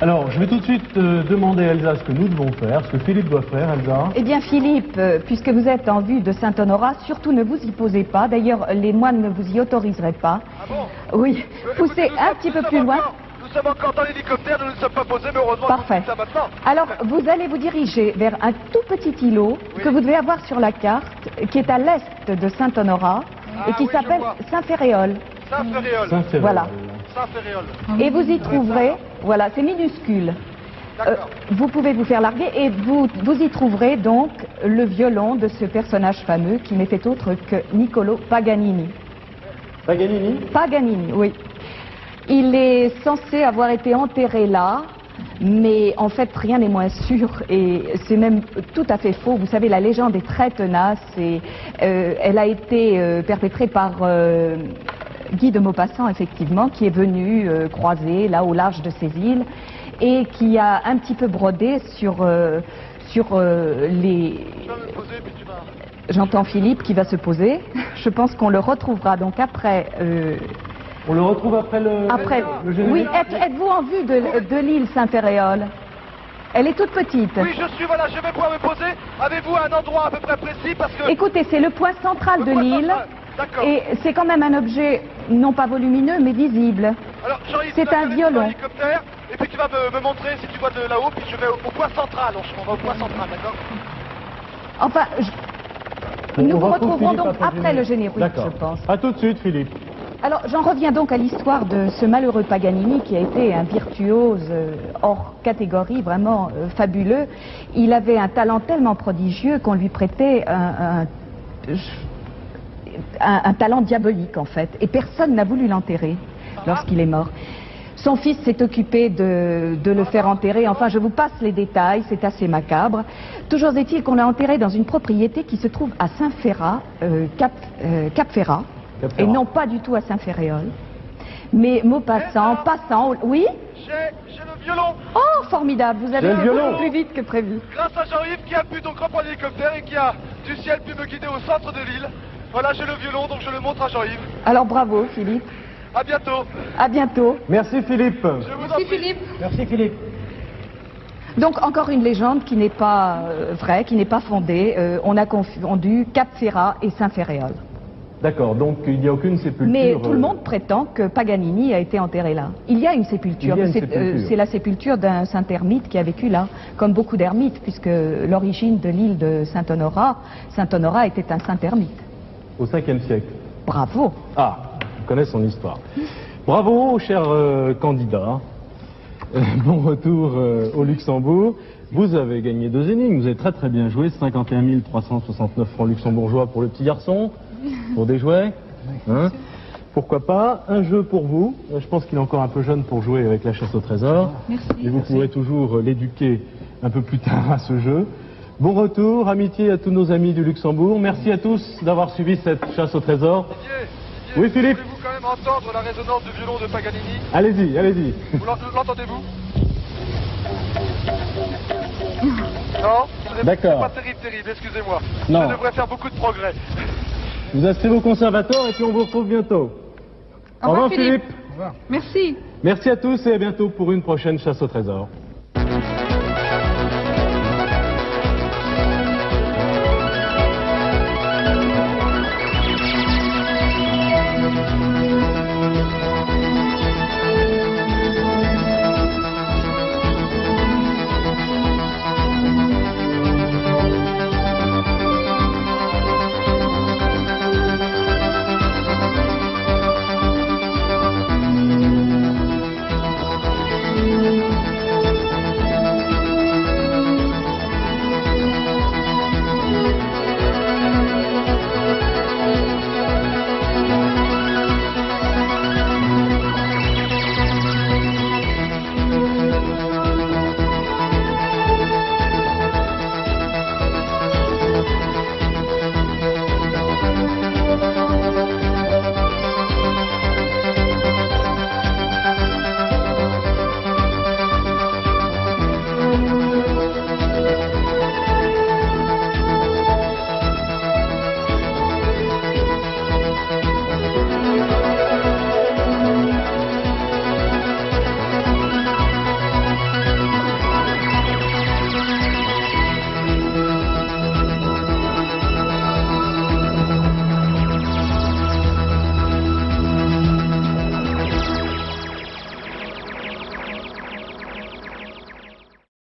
Speaker 1: Alors, je vais tout de suite demander à Elsa ce que nous devons faire, ce que Philippe doit faire, Elsa.
Speaker 2: Eh bien, Philippe, puisque vous êtes en vue de Saint-Honorat, surtout ne vous y posez pas. D'ailleurs, les moines ne vous y autoriseraient pas.
Speaker 3: Ah bon?
Speaker 2: Oui, poussez
Speaker 3: Écoutez,
Speaker 2: un petit peu plus loin.
Speaker 3: Nous sommes encore dans l'hélicoptère, nous ne sommes pas posés, mais heureusement
Speaker 2: Parfait.
Speaker 3: que ça maintenant.
Speaker 2: Alors, vous allez vous diriger vers un tout petit îlot que vous devez avoir sur la carte, qui est à l'est de Saint-Honorat et qui
Speaker 3: oui, je
Speaker 2: s'appelle
Speaker 3: vois.
Speaker 2: Saint-Ferréol.
Speaker 3: Saint-Ferréol.
Speaker 1: Saint-Ferréol.
Speaker 2: Voilà.
Speaker 3: Saint-Ferréol.
Speaker 2: Et vous y trouverez, voilà, c'est minuscule.
Speaker 3: D'accord.
Speaker 2: Vous pouvez vous faire larguer et vous y trouverez donc le violon de ce personnage fameux qui n'était autre que Niccolo Paganini.
Speaker 1: Paganini?
Speaker 2: Paganini, oui. Il est censé avoir été enterré là, mais en fait rien n'est moins sûr et c'est même tout à fait faux. Vous savez, la légende est très tenace et elle a été perpétrée par Guy de Maupassant, effectivement, qui est venu croiser là au large de ces îles et qui a un petit peu brodé sur les...
Speaker 3: Je vais me poser, puis tu vas...
Speaker 2: J'entends Philippe qui va se poser. Je pense qu'on le retrouvera donc après...
Speaker 1: On le retrouve après le...
Speaker 2: Après,
Speaker 1: le générique.
Speaker 2: oui, êtes-vous en vue de l'île Saint-Ferréol? Elle est toute petite.
Speaker 3: Oui, je suis, voilà, je vais pouvoir me poser. Avez-vous un endroit à peu près précis? Parce que...
Speaker 2: Écoutez, c'est le point central de
Speaker 3: Le point
Speaker 2: l'île.
Speaker 3: central, d'accord.
Speaker 2: Et c'est quand même un objet non pas volumineux, mais visible.
Speaker 3: Alors, Jean-Yves,
Speaker 2: c'est
Speaker 3: tu vas
Speaker 2: un
Speaker 3: aller
Speaker 2: violon.
Speaker 3: dans l'hélicoptère, et puis tu vas me montrer si tu vois de là-haut, puis je vais au point central. On va au point central, d'accord?
Speaker 2: Enfin,
Speaker 1: On
Speaker 2: nous vous
Speaker 1: retrouve
Speaker 2: retrouverons
Speaker 1: Philippe
Speaker 2: donc après le générique,
Speaker 1: D'accord.
Speaker 2: je pense.
Speaker 1: À tout de suite, Philippe.
Speaker 2: Alors, j'en reviens donc à l'histoire de ce malheureux Paganini qui a été un virtuose hors catégorie, vraiment fabuleux. Il avait un talent tellement prodigieux qu'on lui prêtait un talent diabolique, en fait. Et personne n'a voulu l'enterrer lorsqu'il est mort. Son fils s'est occupé de le faire enterrer. Enfin, je vous passe les détails, c'est assez macabre. Toujours est-il qu'on l'a enterré dans une propriété qui se trouve à Saint-Ferrat, Cap-Ferrat. Et non pas du tout à Saint-Ferréol. Mais Maupassant, oui.
Speaker 3: J'ai le violon.
Speaker 2: Oh, formidable, vous avez fait beaucoup plus vite que prévu.
Speaker 3: Grâce à Jean-Yves qui a pu donc reprendre l'hélicoptère et qui a du ciel pu me guider au centre de l'île. Voilà, j'ai le violon, donc je le montre à Jean-Yves.
Speaker 2: Alors bravo, Philippe.
Speaker 3: À bientôt.
Speaker 2: À bientôt.
Speaker 1: Merci Philippe.
Speaker 6: Merci Philippe.
Speaker 4: Merci Philippe.
Speaker 2: Donc encore une légende qui n'est pas vraie, qui n'est pas fondée. On a confondu Cap-Ferrat et Saint-Ferréol.
Speaker 1: D'accord, donc il n'y a aucune sépulture.
Speaker 2: Mais tout le monde prétend que Paganini a été enterré là. Il y a une sépulture. C'est la sépulture d'un saint ermite qui a vécu là, comme beaucoup d'ermites, puisque l'origine de l'île de Saint-Honorat était un saint ermite.
Speaker 1: Au 5e siècle.
Speaker 2: Bravo.
Speaker 1: Ah, on connaît son histoire. Bravo, cher candidat. Bon retour au Luxembourg. Vous avez gagné 2 énigmes, vous avez très très bien joué. 51 369 francs luxembourgeois pour le petit garçon, pour des jouets. Hein, pourquoi pas. Un jeu pour vous. Je pense qu'il est encore un peu jeune pour jouer avec la chasse au trésor.
Speaker 6: Merci.
Speaker 1: Et vous pourrez toujours l'éduquer un peu plus tard à ce jeu. Bon retour, amitié à tous nos amis du Luxembourg. Merci à tous d'avoir suivi cette chasse au trésor.
Speaker 3: Didier,
Speaker 1: Oui, Philippe.
Speaker 3: Pouvez-vous quand même entendre la résonance du violon de Paganini?
Speaker 1: Allez-y, allez-y.
Speaker 3: L'entendez-vous? Non?
Speaker 1: D'accord.
Speaker 3: C'est pas terrible, excusez-moi.
Speaker 1: Non.
Speaker 3: Je devrais faire beaucoup de progrès.
Speaker 1: Vous inscrivez au conservatoire et puis on vous retrouve bientôt.
Speaker 6: Au revoir, Philippe.
Speaker 4: Au revoir.
Speaker 6: Merci.
Speaker 1: Merci à tous et à bientôt pour une prochaine chasse au trésor.